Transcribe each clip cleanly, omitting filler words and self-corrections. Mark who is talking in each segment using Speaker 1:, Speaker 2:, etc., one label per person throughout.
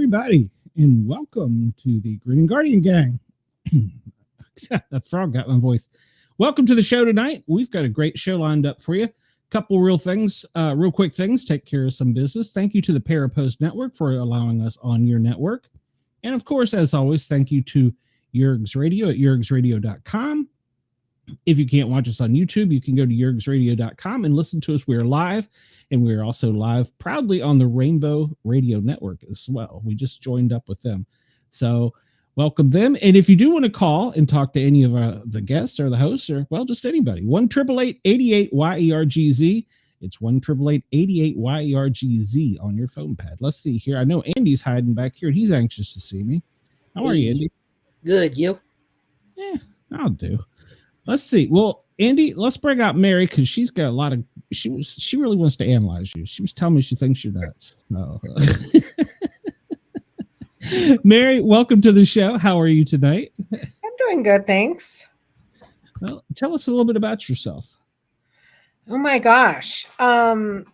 Speaker 1: everybody, and welcome to the Grin Guardian Gang. That frog got my voice. Welcome to the show tonight. We've got a great show lined up for you. Couple real quick things. Take care of some business. Thank you to the Parapost Network for allowing us on your network. And of course, as always, thank you to Guyz Radio at guyzradio.com. If you can't watch us on YouTube, you can go to guyzradio.com and listen to us. We're live, and we're also live proudly on the Rainbow Radio Network as well. We just joined up with them. So welcome them. And if you do want to call and talk to any of the guests or the hosts or, well, just anybody, 1-888-88-YERGZ. It's 1-888-88-YERGZ on your phone pad. Let's see here. I know Andy's hiding back here. He's anxious to see me. How are you, Andy?
Speaker 2: Good, you?
Speaker 1: Yeah, I'll do. Let's see. Well, Andy, let's bring out Mary because she's got a lot of. She really wants to analyze you. She was telling me she thinks you're nuts. No. Mary, welcome to the show. How are you tonight?
Speaker 3: I'm doing good, thanks.
Speaker 1: Well, tell us a little bit about yourself.
Speaker 3: Oh my gosh. Well,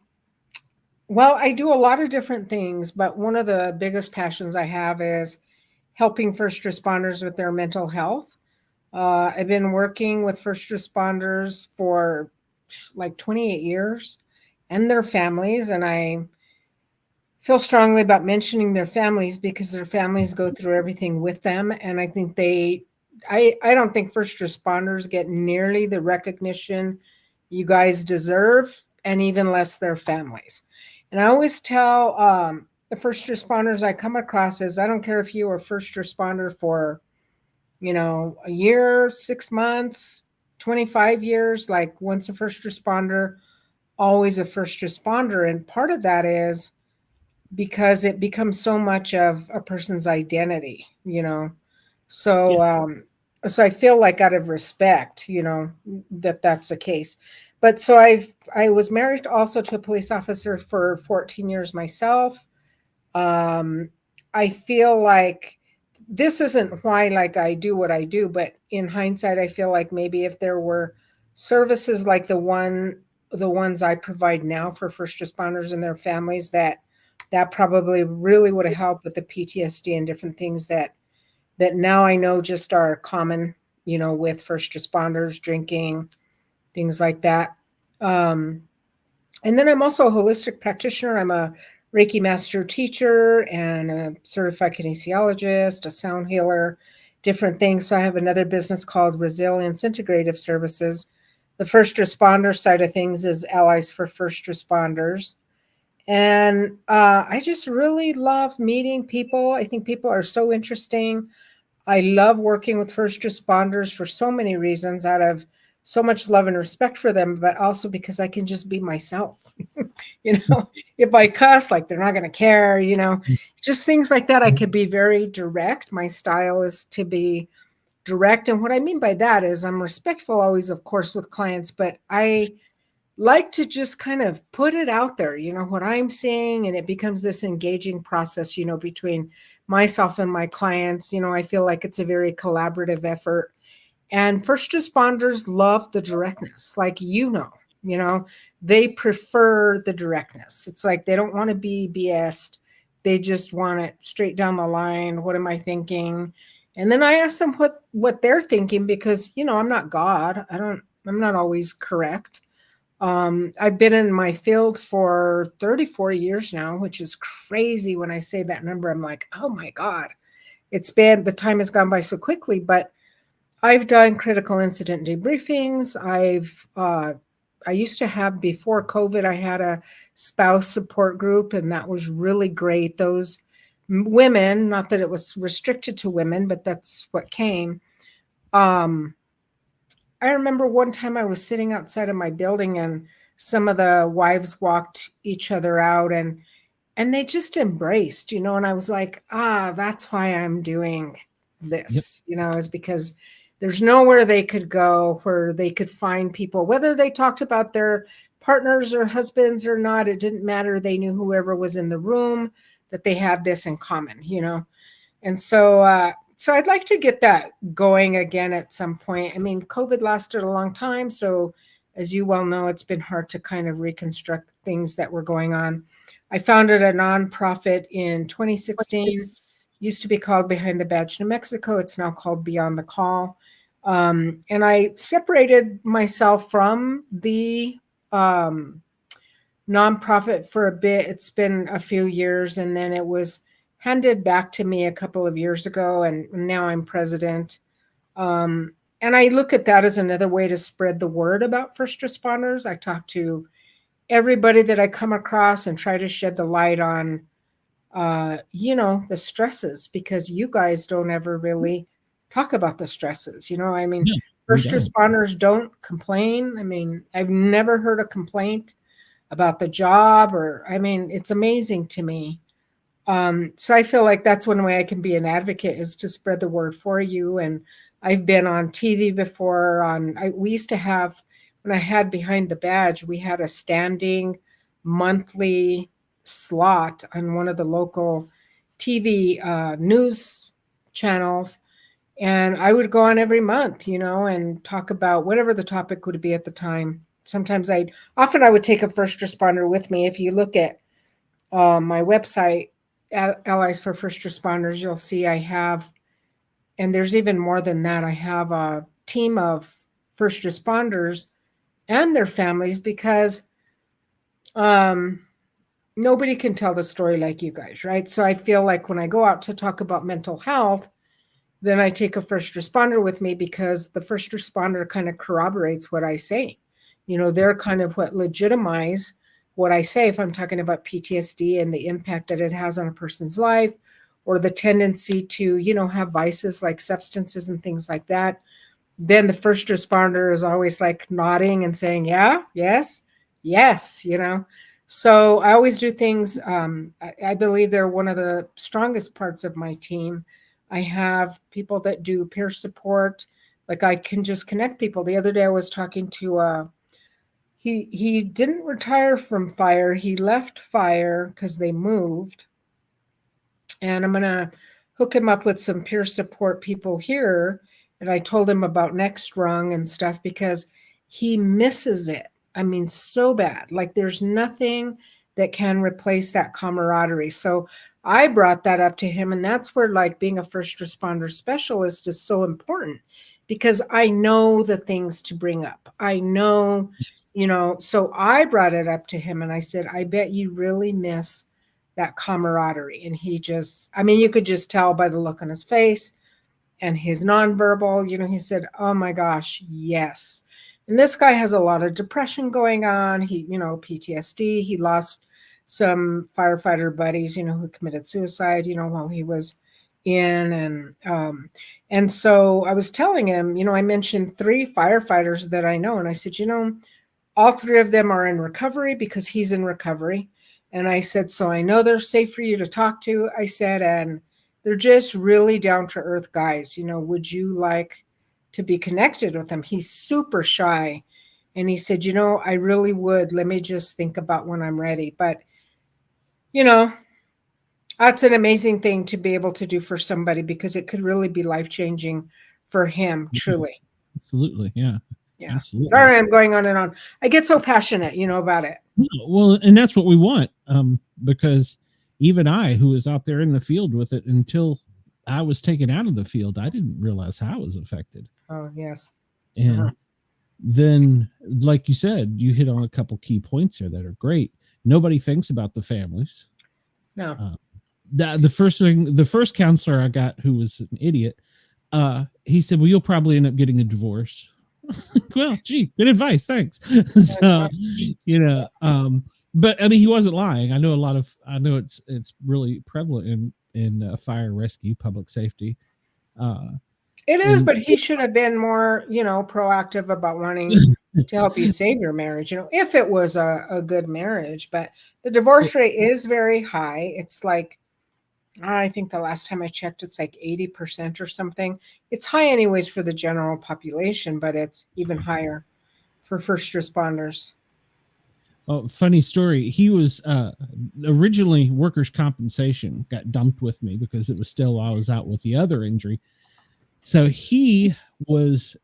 Speaker 3: I do a lot of different things, but one of the biggest passions I have is helping first responders with their mental health. I've been working with first responders for like 28 years and their families, and I feel strongly about mentioning their families because their families go through everything with them. And I think I don't think first responders get nearly the recognition you guys deserve, and even less their families. And I always tell the first responders I come across is, I don't care if you are a first responder for a year, 6 months, 25 years, like once a first responder, always a first responder. And part of that is because it becomes so much of a person's identity, So,
Speaker 1: Yes.
Speaker 3: So I feel like out of respect, that's the case. But so I was married also to a police officer for 14 years myself. I feel like this isn't why I do what I do, but in hindsight, I feel like maybe if there were services like the ones I provide now for first responders and their families, that probably really would have helped with the PTSD and different things that now I know just are common, with first responders, drinking, things like that. And then I'm also a holistic practitioner. I'm a Reiki master teacher and a certified kinesiologist, a sound healer, different things. So I have another business called Resilience Integrative Services. The first responder side of things is Allies for First Responders. And I just really love meeting people. I think people are so interesting. I love working with first responders for so many reasons, out of so much love and respect for them, but also because I can just be myself. If I cuss, they're not going to care, just things like that. I could be very direct. My style is to be direct. And what I mean by that is I'm respectful always, of course, with clients, but I like to just kind of put it out there, what I'm seeing, and it becomes this engaging process, between myself and my clients. I feel like it's a very collaborative effort. And first responders love the directness, they prefer the directness. It's like they don't want to be BS'd. They just want it straight down the line. What am I thinking? And then I ask them what they're thinking, because, I'm not God. I'm not always correct. I've been in my field for 34 years now, which is crazy. When I say that number, I'm like, oh my God, the time has gone by so quickly, but I've done critical incident debriefings. I used to have, before COVID, I had a spouse support group, and that was really great. Those women, not that it was restricted to women, but that's what came. I remember one time I was sitting outside of my building, and some of the wives walked each other out, and they just embraced, and I was like, that's why I'm doing this, is because there's nowhere they could go where they could find people, whether they talked about their partners or husbands or not. It didn't matter. They knew whoever was in the room, that they had this in common, And so, so I'd like to get that going again at some point. I mean, COVID lasted a long time. So as you well know, it's been hard to kind of reconstruct things that were going on. I founded a nonprofit in 2016. Used to be called Behind the Badge New Mexico. It's now called Beyond the Call. And I separated myself from the nonprofit for a bit. It's been a few years, and then it was handed back to me a couple of years ago, and now I'm president. And I look at that as another way to spread the word about first responders. I talk to everybody that I come across and try to shed the light on, the stresses, because you guys don't ever really talk about the stresses. I mean,
Speaker 1: Yeah,
Speaker 3: first responders don't complain. I mean, I've never heard a complaint about the job, or, I mean, it's amazing to me. So I feel like that's one way I can be an advocate, is to spread the word for you. And I've been on TV before. We used to have, when I had Behind the Badge, we had a standing monthly slot on one of the local TV news channels. And I would go on every month, and talk about whatever the topic would be at the time. Sometimes I would take a first responder with me. If you look at my website, Allies for First Responders, you'll see I have, and there's even more than that, I have a team of first responders and their families, because nobody can tell the story like you guys, right? So I feel like when I go out to talk about mental health, then I take a first responder with me, because the first responder kind of corroborates what I say. They're kind of what legitimize what I say. If I'm talking about PTSD and the impact that it has on a person's life, or the tendency to, have vices like substances and things like that, then the first responder is always like nodding and saying, yeah, yes, yes, So I always do things. I believe they're one of the strongest parts of my team. I have people that do peer support. Like, I can just connect people. The other day I was talking to he didn't retire from fire. He left fire because they moved. And I'm going to hook him up with some peer support people here. And I told him about Next Rung and stuff, because he misses it. I mean, so bad. Like, there's nothing that can replace that camaraderie. So I brought that up to him. And that's where, like, being a first responder specialist is so important, because I know the things to bring up. I know, so I brought it up to him and I said, I bet you really miss that camaraderie. And he just, I mean, you could just tell by the look on his face and his nonverbal, he said, oh my gosh, yes. And this guy has a lot of depression going on. He, PTSD, he lost some firefighter buddies, who committed suicide, while he was in. And so I was telling him, I mentioned 3 firefighters that I know. And I said, all 3 of them are in recovery, because he's in recovery. And I said, so I know they're safe for you to talk to. I said, and they're just really down to earth guys. Would you like to be connected with them? He's super shy. And he said, I really would. Let me just think about when I'm ready. But, that's an amazing thing to be able to do for somebody, because it could really be life-changing for him, truly.
Speaker 1: Absolutely. Yeah.
Speaker 3: Yeah.
Speaker 1: Absolutely.
Speaker 3: Sorry, I'm going on and on. I get so passionate, about it.
Speaker 1: Well, and that's what we want, because even I, who was out there in the field with it, until I was taken out of the field, I didn't realize how I was affected.
Speaker 3: Oh, yes.
Speaker 1: And then, like you said, you hit on a couple key points here that are great. Nobody thinks about the families.
Speaker 3: No.
Speaker 1: The first counselor I got, who was an idiot, he said, well, you'll probably end up getting a divorce. Well, gee, good advice. Thanks. So, but I mean, he wasn't lying. I know it's really prevalent in fire rescue, public safety.
Speaker 3: It is, but he should have been more, proactive about wanting to help you save your marriage, if it was a good marriage. But the divorce rate is very high. It's like, I think the last time I checked, it's like 80% or something. It's high anyways for the general population, but it's even higher for first responders.
Speaker 1: Oh, funny story. He was originally workers' compensation, got dumped with me because it was still while I was out with the other injury. So he was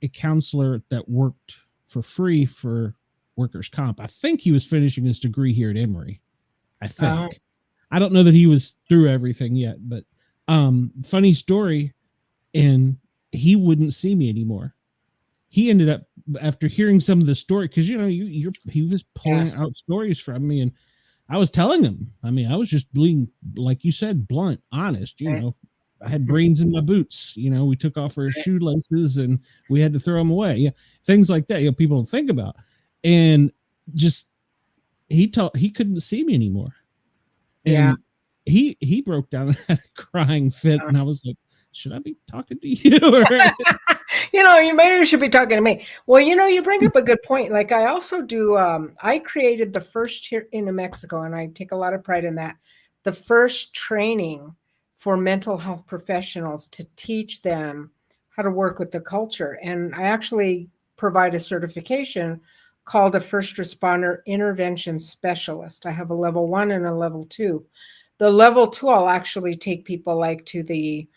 Speaker 1: a counselor that worked for free for workers' comp. I think he was finishing his degree here at Emory. I think. I don't know that he was through everything yet, but funny story, and he wouldn't see me anymore. He ended up, after hearing some of the story, because you know he was pulling
Speaker 3: Yes.
Speaker 1: out stories from me, and I was telling him. I mean, I was just being, like you said, blunt, honest. You know, I had brains in my boots. You know, we took off our shoelaces and we had to throw them away. Yeah, things like that. You know, people don't think about. And just he couldn't see me anymore. And he broke down and had a crying fit, and I was like, should I be talking to you?
Speaker 3: You know, you should be talking to me. Well, you know, you bring up a good point. Like I also do, I created the first here in New Mexico, and I take a lot of pride in that, the first training for mental health professionals to teach them how to work with the culture. And I actually provide a certification called a first responder intervention specialist. I have a level 1 and a level 2. The level 2, I'll actually take people like to the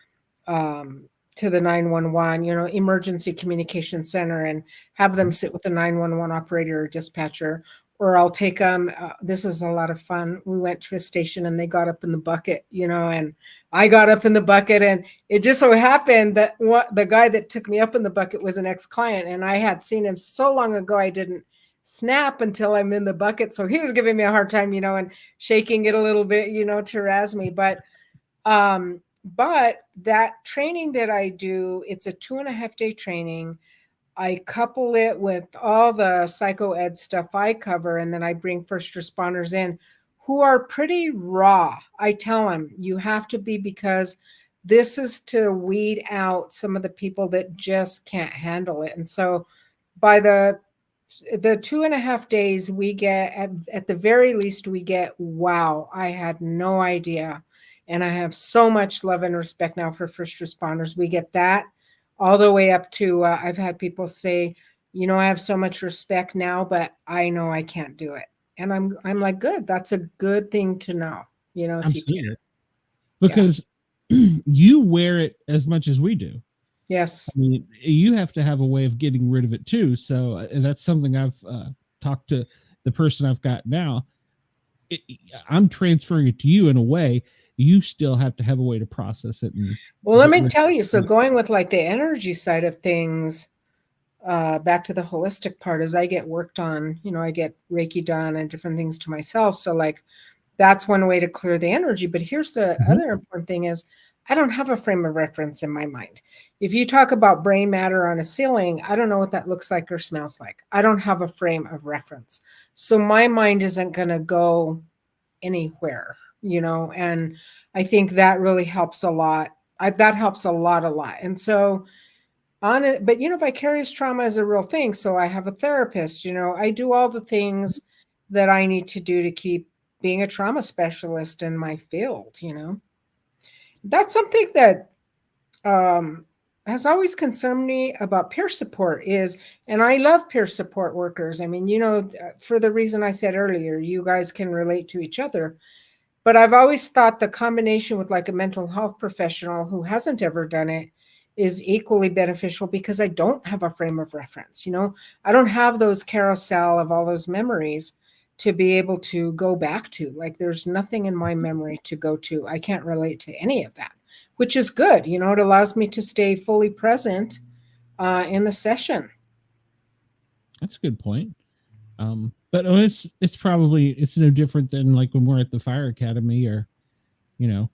Speaker 3: 911, you know, emergency communication center, and have them sit with the 911 operator or dispatcher. Or I'll take them, this is a lot of fun. We went to a station and they got up in the bucket, you know, and I got up in the bucket, and it just so happened that the guy that took me up in the bucket was an ex-client, and I had seen him so long ago I didn't snap until I'm in the bucket. So he was giving me a hard time, you know, and shaking it a little bit, you know, to razz me. But that training that I do, it's a 2.5-day training. I couple it with all the psycho ed stuff I cover, and then I bring first responders in who are pretty raw. I tell them, you have to be, because this is to weed out some of the people that just can't handle it. And so by the 2.5 days, we get, at the very least, we get, wow, I had no idea. And I have so much love and respect now for first responders. We get that all the way up to, I've had people say, you know, I have so much respect now, but I know I can't do it. And I'm like, good. That's a good thing to know, you know, if
Speaker 1: Absolutely.
Speaker 3: you can.
Speaker 1: Because you wear it as much as we do.
Speaker 3: Yes.
Speaker 1: I mean, you have to have a way of getting rid of it too. So that's something I've talked to the person I've got now. I'm transferring it to you in a way. You still have to have a way to process it.
Speaker 3: Well, let me tell you. So going with like the energy side of things, back to the holistic part, as I get worked on, you know, I get Reiki done and different things to myself. So like, that's one way to clear the energy. But here's the other important thing is, I don't have a frame of reference in my mind. If you talk about brain matter on a ceiling, I don't know what that looks like or smells like. I don't have a frame of reference. So my mind isn't going to go anywhere, you know, and I think that really helps a lot. That helps a lot. And so on it, but you know, vicarious trauma is a real thing. So I have a therapist, you know, I do all the things that I need to do to keep being a trauma specialist in my field, you know. That's something that has always concerned me about peer support is, and I love peer support workers. I mean, you know, for the reason I said earlier, you guys can relate to each other. But I've always thought the combination with like a mental health professional who hasn't ever done it is equally beneficial, because I don't have a frame of reference. You know, I don't have those carousel of all those memories to be able to go back to. Like there's nothing in my memory to go to. I can't relate to any of that, which is good. You know, it allows me to stay fully present in the session.
Speaker 1: That's a good point. But it's probably, it's no different than like when we're at the fire academy or, you know,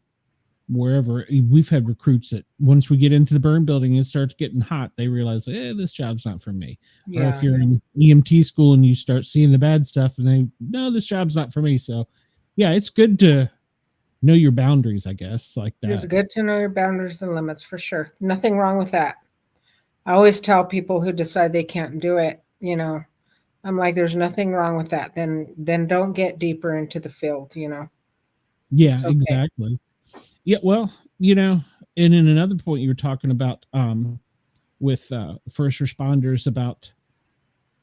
Speaker 1: wherever. We've had recruits that once we get into the burn building and it starts getting hot, they realize, this job's not for me. Yeah. Or if you're in EMT school and you start seeing the bad stuff and they, no, this job's not for me. So yeah, it's good to know your boundaries, I guess, like that.
Speaker 3: It's good to know your boundaries and limits, for sure. Nothing wrong with that. I always tell people who decide they can't do it, you know, I'm like, there's nothing wrong with that. Then don't get deeper into the field, you know.
Speaker 1: Yeah, okay. Exactly. Yeah, well, you know, and in another point you were talking about with first responders about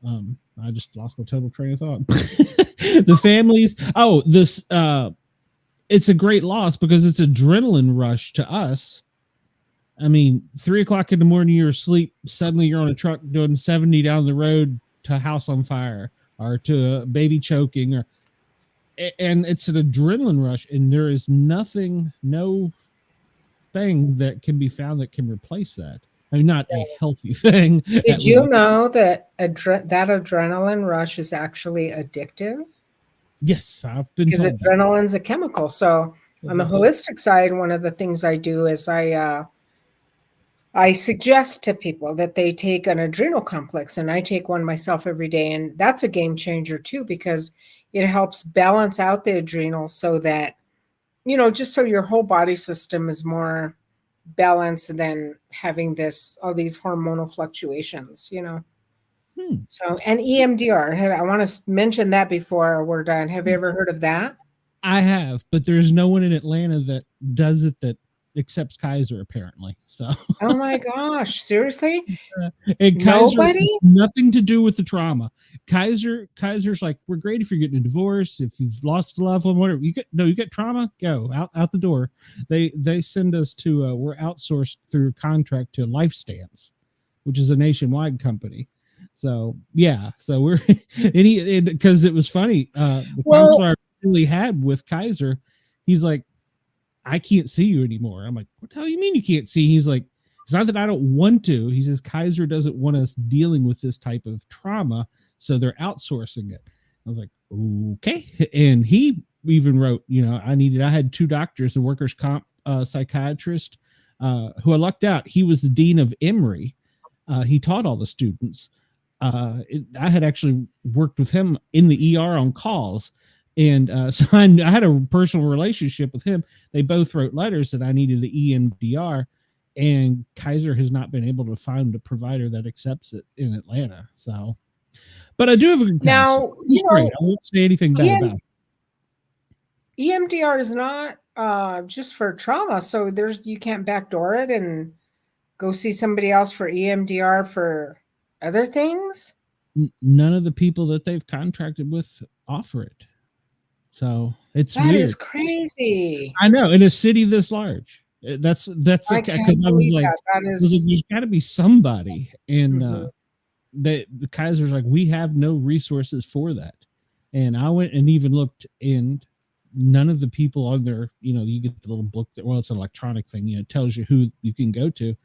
Speaker 1: I just lost my total train of thought. The families. Oh, this it's a great loss because it's adrenaline rush to us. I mean, 3:00 in the morning, you're asleep. Suddenly you're on a truck doing 70 down the road to a house on fire or to a baby choking, or and it's an adrenaline rush, and there is no thing that can be found that can replace that. I mean, not a healthy thing.
Speaker 3: Did you know that that adrenaline rush is actually addictive?
Speaker 1: Yes, I've been
Speaker 3: Because
Speaker 1: told that.
Speaker 3: adrenaline's a chemical. So on the holistic side, one of the things I do is I suggest to people that they take an adrenal complex, and I take one myself every day, and that's a game changer too, because it helps balance out the adrenals so that, just so your whole body system is more balanced than having all these hormonal fluctuations. So, and EMDR, I want to mention that before we're done. Have you ever heard of that?
Speaker 1: I have, but there's no one in Atlanta that does it that accepts Guyz apparently. So,
Speaker 3: Oh my gosh, seriously?
Speaker 1: and Guyz
Speaker 3: Nobody?
Speaker 1: nothing to do with the trauma. Guyz's like, we're great if you're getting a divorce, if you've lost a loved one, whatever. You get trauma, go out the door. They send us to we're outsourced through contract to Life Stance, which is a nationwide company. So yeah, so we're because it was funny. The counselor I really had with Guyz, he's like, I can't see you anymore. I'm like, what the hell do you mean you can't see? He's like, it's not that I don't want to. He says Guyz doesn't want us dealing with this type of trauma, so they're outsourcing it. I was like, okay. And he even wrote, I had 2 doctors, a workers' comp psychiatrist, who I lucked out. He was the dean of Emory. He taught all the students. I had actually worked with him in the ER on calls. And so I had a personal relationship with him. They both wrote letters that I needed the EMDR, and Guyz has not been able to find a provider that accepts it in Atlanta. So, but I do have a good counselor. He's great. I won't say anything bad about it.
Speaker 3: EMDR is not just for trauma, so you can't backdoor it and go see somebody else for EMDR for other things.
Speaker 1: None of the people that they've contracted with offer it. So that weird.
Speaker 3: Is crazy.
Speaker 1: I know, in a city this large. That's because I was like, there's got to be somebody, and the Guyz's like, we have no resources for that. And I went and even looked, and none of the people on there, you get the little book that, well, it's an electronic thing, it tells you who you can go to,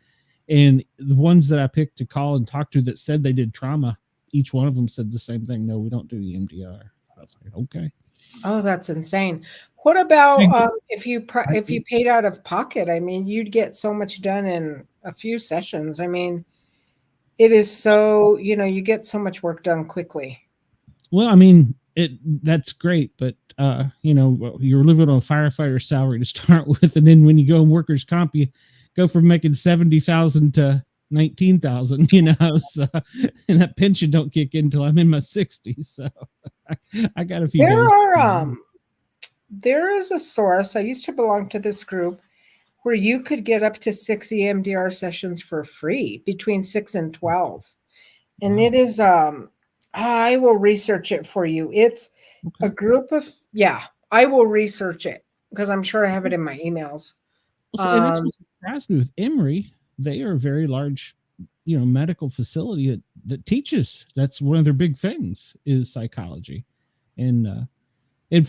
Speaker 1: and the ones that I picked to call and talk to that said they did trauma, each one of them said the same thing. No, we don't do EMDR. I was like, okay.
Speaker 3: Oh, that's insane. What about if you paid out of pocket? I mean, you'd get so much done in a few sessions. I mean, it is so, you get so much work done quickly.
Speaker 1: Well, I mean, that's great, but you're living on a firefighter salary to start with, and then when you go in workers' comp, you go from making 70,000 to 19,000. So, and that pension don't kick in until I'm in my 60s. So I got a few.
Speaker 3: There is a source. I used to belong to this group where you could get up to 6 EMDR sessions for free, between 6 and 12. And it is, I will research it for you. It's a group of, I will research it because I'm sure I have it in my emails.
Speaker 1: And that's what surprised me with Emory. They are a very large, medical facility that teaches. That's one of their big things is psychology. And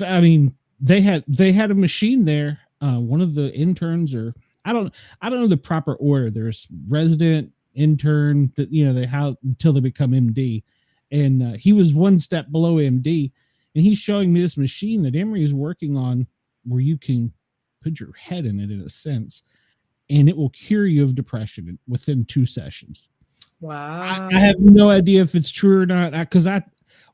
Speaker 1: I mean, they had a machine there. One of the interns, or I don't know the proper order. There's resident, intern, that they have until they become MD, and he was one step below MD, and he's showing me this machine that Emory is working on, where you can put your head in it in a sense, and it will cure you of depression within 2 sessions.
Speaker 3: Wow!
Speaker 1: I have no idea if it's true or not, because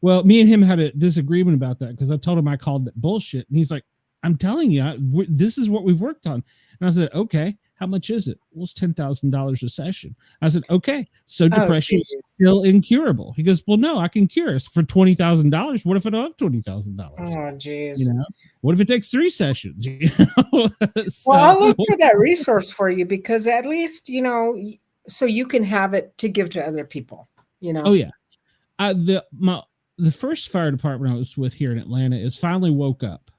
Speaker 1: well, me and him had a disagreement about that, because I told him I called it bullshit, and he's like, I'm telling you, this is what we've worked on. And I said, okay, how much is it? Well, it's $10,000 a session. I said, okay, so depression is still incurable. He goes, well, no, I can cure us for $20,000. What if I don't have $20,000?
Speaker 3: Oh, geez.
Speaker 1: What if it takes 3 sessions?
Speaker 3: Well, I'll look for that resource for you, because at least, so you can have it to give to other people,
Speaker 1: Oh, yeah. The first fire department I was with here in Atlanta is finally woke up,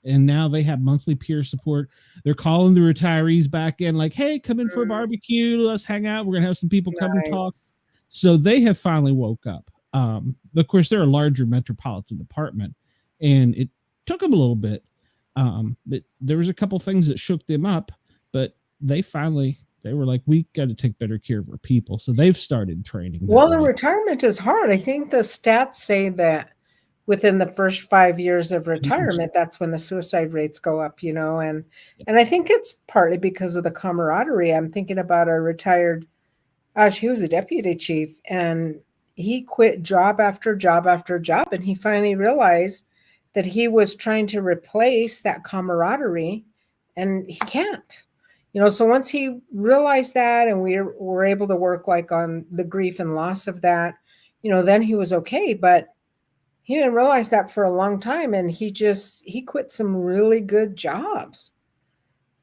Speaker 1: and now they have monthly peer support. They're calling the retirees back in, like, hey, come in for a barbecue. Let's hang out. We're going to have some people come and talk. So they have finally woke up. Of course, they're a larger metropolitan department, and Took them a little bit. But there was a couple things that shook them up, but they were like, we got to take better care of our people. So they've started training.
Speaker 3: Well, the retirement is hard. I think the stats say that within the first 5 years of retirement, that's when the suicide rates go up, and I think it's partly because of the camaraderie. I'm thinking about a retired, he was a deputy chief, and he quit job after job after job, and he finally realized that he was trying to replace that camaraderie, and he can't. So once he realized that, and we were able to work like on the grief and loss of that, then he was okay. But he didn't realize that for a long time, and he quit some really good jobs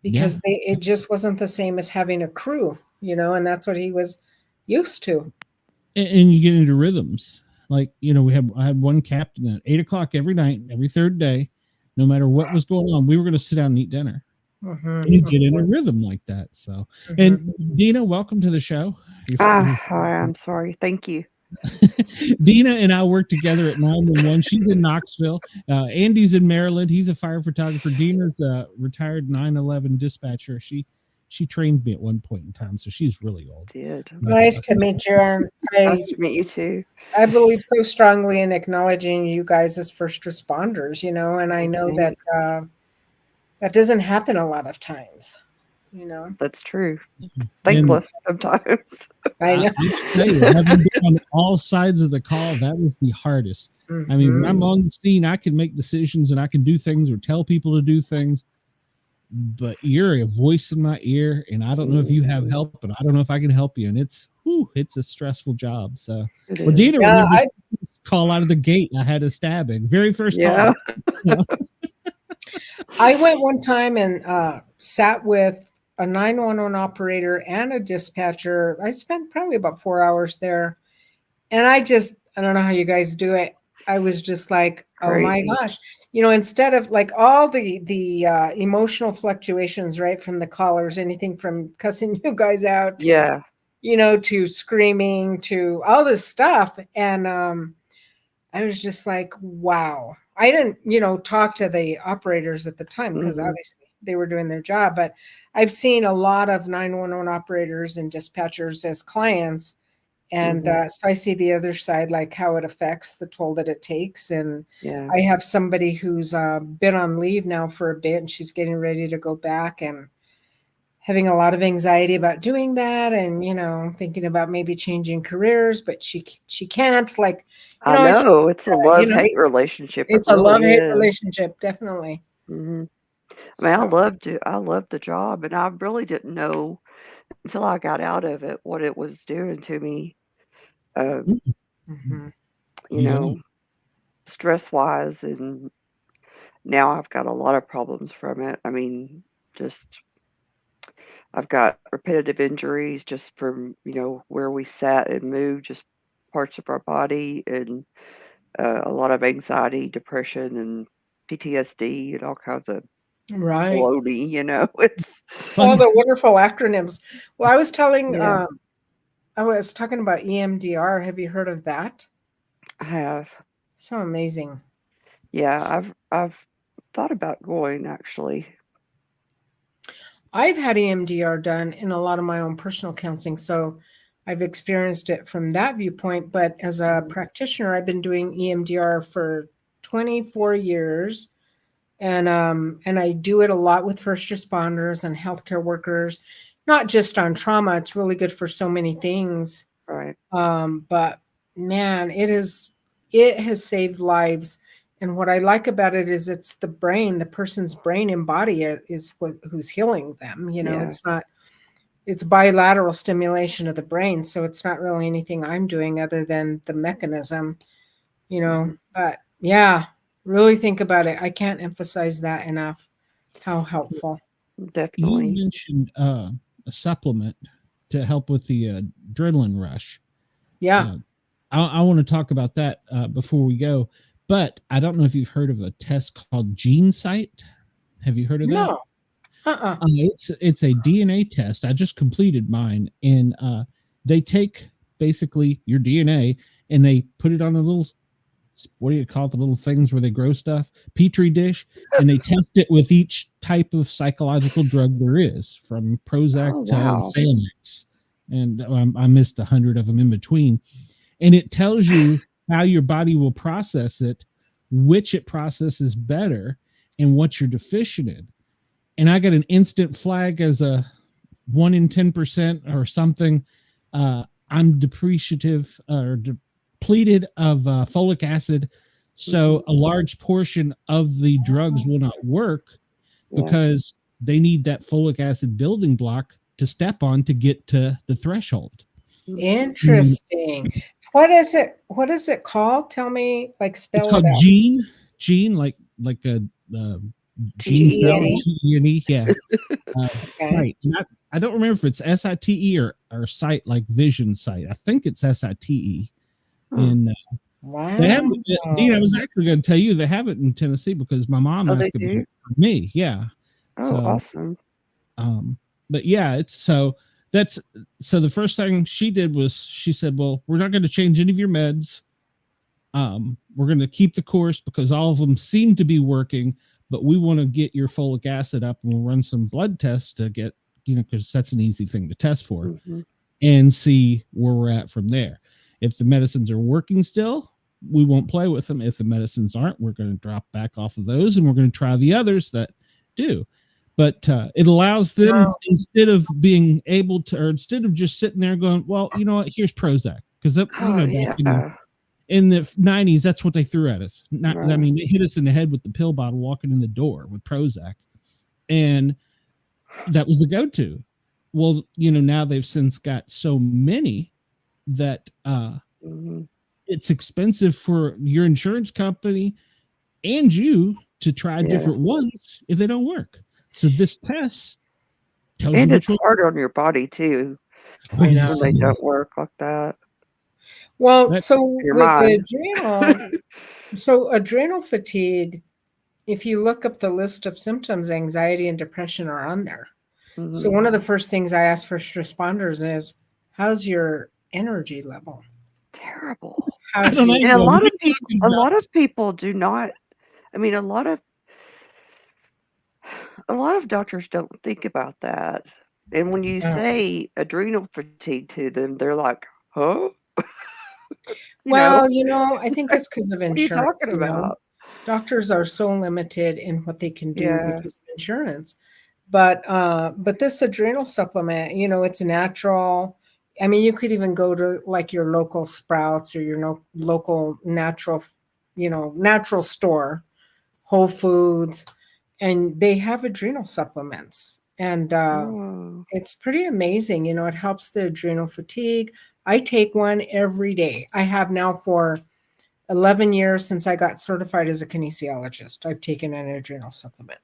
Speaker 3: because it just wasn't the same as having a crew, and that's what he was used to.
Speaker 1: And you get into rhythms. Like, I had one captain at 8:00 every night, every third day, no matter what was going on, we were going to sit down and eat dinner. And you get in a rhythm like that. So, and Dina, welcome to the show.
Speaker 2: Hi, I'm sorry. Thank you.
Speaker 1: Dina and I work together at 911. She's in Knoxville. Andy's in Maryland. He's a fire photographer. Dina's a retired 911 dispatcher. She trained me at one point in time, so she's really old.
Speaker 3: Nice to meet you.
Speaker 2: Nice to meet you too.
Speaker 3: I believe so strongly in acknowledging you guys as first responders, and I know that that doesn't happen a lot of times,
Speaker 2: That's true. Thankless sometimes.
Speaker 3: I know.
Speaker 1: I tell you, having been on all sides of the call, that was the hardest. I mean, when I'm on the scene, I can make decisions and I can do things or tell people to do things, but you're a voice in my ear, and I don't know if you have help, but I don't know if I can help you. And it's a stressful job. So, well, Dina, I call out of the gate, I had a stabbing. Very first call.
Speaker 3: I went one time and sat with a 911 operator and a dispatcher. I spent probably about 4 hours there. And I don't know how you guys do it. I was just like, oh my gosh, instead of like all the emotional fluctuations, right, from the callers, anything from cussing you guys out, to screaming, to all this stuff. And I was just like, wow. I didn't, talk to the operators at the time because obviously they were doing their job, but I've seen a lot of 911 operators and dispatchers as clients. And so I see the other side, like how it affects the toll that it takes. And I have somebody who's been on leave now for a bit, and she's getting ready to go back and having a lot of anxiety about doing that, and thinking about maybe changing careers, but she can't. Like,
Speaker 2: I know it's a love-hate relationship.
Speaker 3: It's a love-hate relationship, definitely.
Speaker 2: I mean, I love the job, and I really didn't know until I got out of it what it was doing to me. Stress-wise, and now I've got a lot of problems from it. I mean, I've got repetitive injuries just from, where we sat and moved, just parts of our body, and a lot of anxiety, depression, and PTSD, and all kinds of bloating, It's
Speaker 3: all the wonderful acronyms. Well, I was I was talking about EMDR. Have you heard of that?
Speaker 2: I have.
Speaker 3: So amazing.
Speaker 2: Yeah, I've thought about going, actually.
Speaker 3: I've had EMDR done in a lot of my own personal counseling, so I've experienced it from that viewpoint. But as a practitioner, I've been doing EMDR for 24 years, and I do it a lot with first responders and healthcare workers, not just on trauma. It's really good for so many things.
Speaker 2: Right.
Speaker 3: But man, it has saved lives. And what I like about it is it's the brain, the person's brain and body is who's healing them. It's bilateral stimulation of the brain. So it's not really anything I'm doing other than the mechanism, but yeah, really think about it. I can't emphasize that enough, how helpful.
Speaker 2: Definitely.
Speaker 1: You mentioned a supplement to help with the adrenaline rush.
Speaker 3: Yeah.
Speaker 1: I want to talk about that before we go. But I don't know if you've heard of a test called GeneSight. Have you heard of that?
Speaker 3: No.
Speaker 1: It's a DNA test. I just completed mine, and they take basically your DNA and they put it on a little what do you call it, the little things where they grow stuff, petri dish, and they test it with each type of psychological drug there is, from Prozac
Speaker 2: Oh,
Speaker 1: to
Speaker 2: wow.
Speaker 1: Xanax, and I missed 100 of them in between. And it tells you how your body will process it, which it processes better, and what you're deficient in. And I got an instant flag as a 1 in 10% or something. I'm depreciative or depleted of folic acid. So a large portion of the drugs will not work because they need that folic acid building block to step on to get to the threshold.
Speaker 3: Interesting. What is it called? Tell me, like, spell
Speaker 1: It's
Speaker 3: it
Speaker 1: called
Speaker 3: out.
Speaker 1: gene, like a gene cell, G-E-N-E, yeah. Right. I don't remember if it's SITE or site, like vision site. I think it's SITE. And
Speaker 3: wow.
Speaker 1: they have it, Dean, I was actually going to tell you they have it in Tennessee because my mom asked about it for me. Yeah.
Speaker 2: Oh, awesome.
Speaker 1: But yeah, so the first thing she did was she said, well, we're not going to change any of your meds. We're going to keep the course because all of them seem to be working, but we want to get your folic acid up, and we'll run some blood tests to get, because that's an easy thing to test for, and see where we're at from there. If the medicines are working still, we won't play with them. If the medicines aren't, we're going to drop back off of those, and we're going to try the others that do. But it allows them, instead of being able to, or instead of just sitting there going, well, you know what, here's Prozac. Because, back in the 90s, that's what they threw at us. I mean, they hit us in the head with the pill bottle walking in the door with Prozac. And that was the go-to. Well, now they've since got so many that it's expensive for your insurance company and you to try different ones if they don't work. So this test tells you which
Speaker 2: it's hard on your body too when they don't work like that.
Speaker 3: Well, so with adrenal fatigue, if you look up the list of symptoms, anxiety and depression are on there. So one of the first things I ask first responders is, how's your energy level?
Speaker 2: Terrible.
Speaker 3: And
Speaker 2: a lot of people do not. I mean, a lot of doctors don't think about that. And when you say adrenal fatigue to them, they're like, huh?
Speaker 3: Well, I think it's because of insurance.
Speaker 2: What are you talking about?
Speaker 3: Doctors are so limited in what they can do because of insurance. But this adrenal supplement, it's natural. I mean, you could even go to like your local Sprouts or your local natural store, Whole Foods, and they have adrenal supplements. And it's pretty amazing. It helps the adrenal fatigue. I take one every day. I have now for 11 years since I got certified as a kinesiologist. I've taken an adrenal supplement.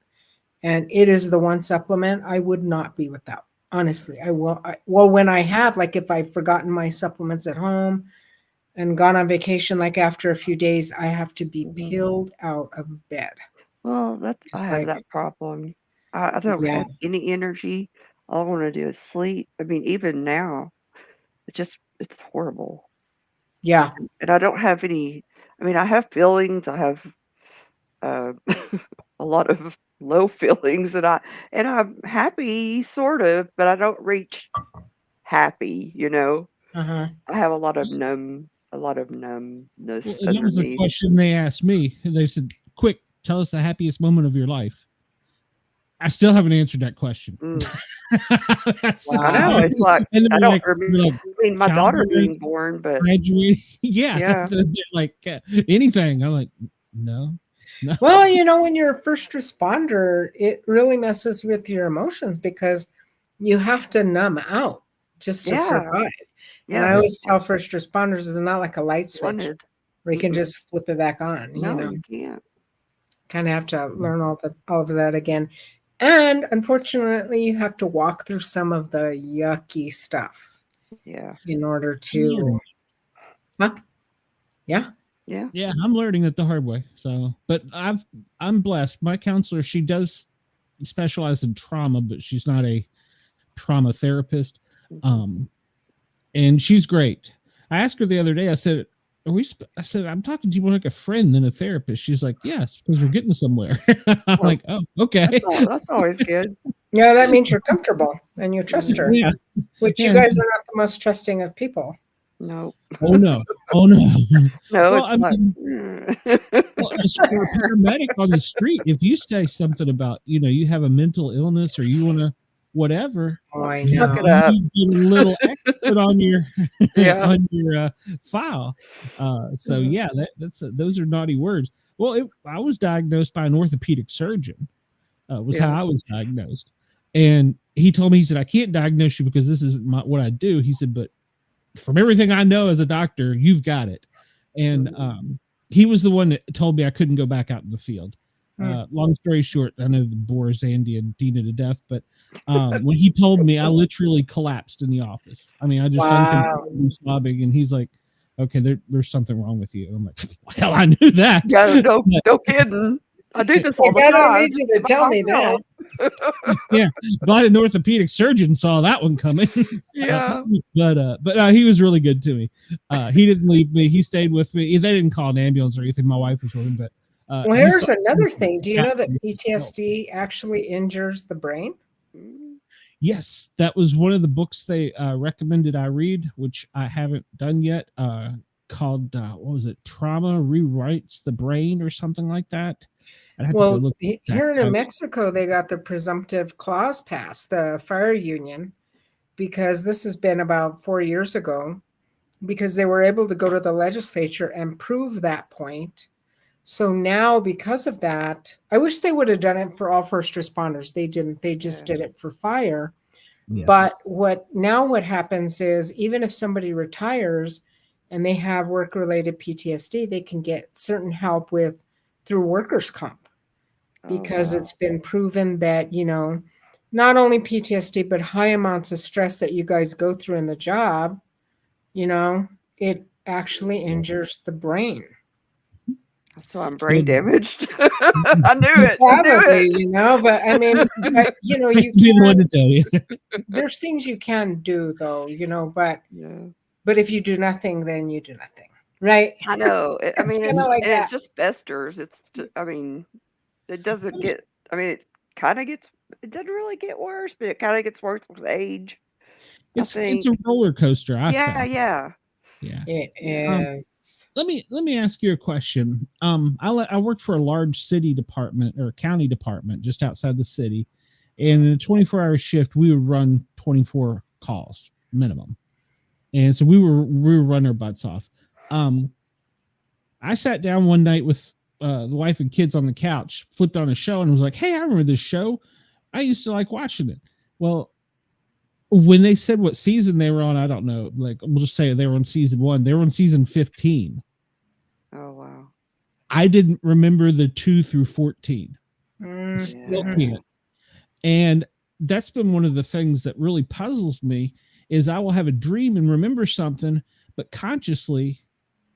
Speaker 3: And it is the one supplement I would not be without. Honestly, when I have, like if I've forgotten my supplements at home and gone on vacation, like after a few days, I have to be peeled out of bed.
Speaker 2: Well, I have that problem. I don't have any energy. All I want to do is sleep. I mean, even now, it's horrible.
Speaker 3: Yeah.
Speaker 2: And I don't have any, I mean, I have feelings. I have a lot of low feelings, and I'm happy, sort of, but I don't reach happy, I have a lot of numbness.
Speaker 1: Well, that was the question they asked me. They said, quick, tell us the happiest moment of your life. I still haven't answered that question.
Speaker 2: I know. It's like, I don't remember. I mean, my daughter being born, but
Speaker 1: graduating. Yeah. They're like anything. I'm like, no.
Speaker 3: Well, when you're a first responder, it really messes with your emotions because you have to numb out just to survive. And I always tell first responders, it's not like a light switch where you can just flip it back on.
Speaker 2: No, you can't.
Speaker 3: Kind of have to learn all of that again. And unfortunately, you have to walk through some of the yucky stuff.
Speaker 2: Yeah.
Speaker 3: In order to. Yeah.
Speaker 1: Yeah, I'm learning it the hard way. So, but I'm blessed. My counselor, she does specialize in trauma, but she's not a trauma therapist. And she's great. I asked her the other day, I said, I said, I'm talking to you more like a friend than a therapist. She's like, yes, because we're getting somewhere. I'm like, oh, okay.
Speaker 2: That's always good.
Speaker 3: Yeah, that means you're comfortable and you trust her,
Speaker 1: Yeah.
Speaker 3: which you guys are not the most trusting of people.
Speaker 2: No.
Speaker 1: Oh no. Oh no.
Speaker 2: No,
Speaker 1: Well,
Speaker 2: it's
Speaker 1: I
Speaker 2: not.
Speaker 1: mean, well, as for a paramedic on the street, if you say something about, you have a mental illness or you want to whatever,
Speaker 3: Oh, I
Speaker 2: Look
Speaker 3: know.
Speaker 2: it up.
Speaker 1: you get a little extra on your
Speaker 2: Yeah.
Speaker 1: on your file. So
Speaker 3: Mhm.
Speaker 1: yeah, those are naughty words. Well, I was diagnosed by an orthopedic surgeon. Was
Speaker 2: Yeah.
Speaker 1: how I was diagnosed, and he told me, he said, I can't diagnose you because this isn't what I do. He said, but from everything I know as a doctor, you've got it. And he was the one that told me I couldn't go back out in the field. Long story short, I know the bores Andy and Dina to death, but when he told me, I literally collapsed in the office. I mean, I just uncontrollably sobbing, and he's like, okay, there's something wrong with you. I'm like, well, I knew that.
Speaker 2: Yeah, no kidding. I do this all the
Speaker 3: I
Speaker 2: time.
Speaker 3: don't need you to tell me that.
Speaker 1: Yeah, glad an orthopedic surgeon saw that one coming. So,
Speaker 2: Yeah.
Speaker 1: But he was really good to me. He didn't leave me. He stayed with me. They didn't call an ambulance or anything. My wife was with him, but
Speaker 3: Well, here's another thing. Do you know that PTSD actually injures the brain?
Speaker 1: Yes, that was one of the books they recommended I read, which I haven't done yet. Called what was it? Trauma Rewrites the Brain or something like that.
Speaker 3: Well, here in New Mexico, they got the presumptive clause passed, the fire union, because this has been about 4 years ago, because they were able to go to the legislature and prove that point. So now, because of that, I wish they would have done it for all first responders. They didn't. They just did it for fire. Yes. But what happens is, even if somebody retires and they have work-related PTSD, they can get certain help through workers' comp. Because it's been proven that, not only PTSD, but high amounts of stress that you guys go through in the job, it actually injures the brain.
Speaker 2: So I'm brain damaged. I knew it.
Speaker 3: Probably, but I mean, you
Speaker 1: can't to tell you.
Speaker 3: There's things you can do though, but if you do nothing, then you do nothing. Right.
Speaker 2: I know. I mean,
Speaker 3: it
Speaker 2: just festers. It's just, I mean, it doesn't get, I mean, it doesn't really get worse, but it kind of gets worse with age.
Speaker 1: It's a roller coaster.
Speaker 2: Yeah.
Speaker 3: It is.
Speaker 1: Let me ask you a question. I worked for a large city department or county department just outside the city, and in a 24-hour shift, we would run 24 calls minimum, and so we were running our butts off. I sat down one night with the wife and kids on the couch, flipped on a show, and was like, "Hey, I remember this show. I used to like watching it." Well, when they said what season they were on, I don't know. Like, we'll just say they were on season 1. They were on season 15.
Speaker 2: Oh wow!
Speaker 1: I didn't remember the 2 through 14. Still can't. And that's been one of the things that really puzzles me. Is I will have a dream and remember something, but consciously,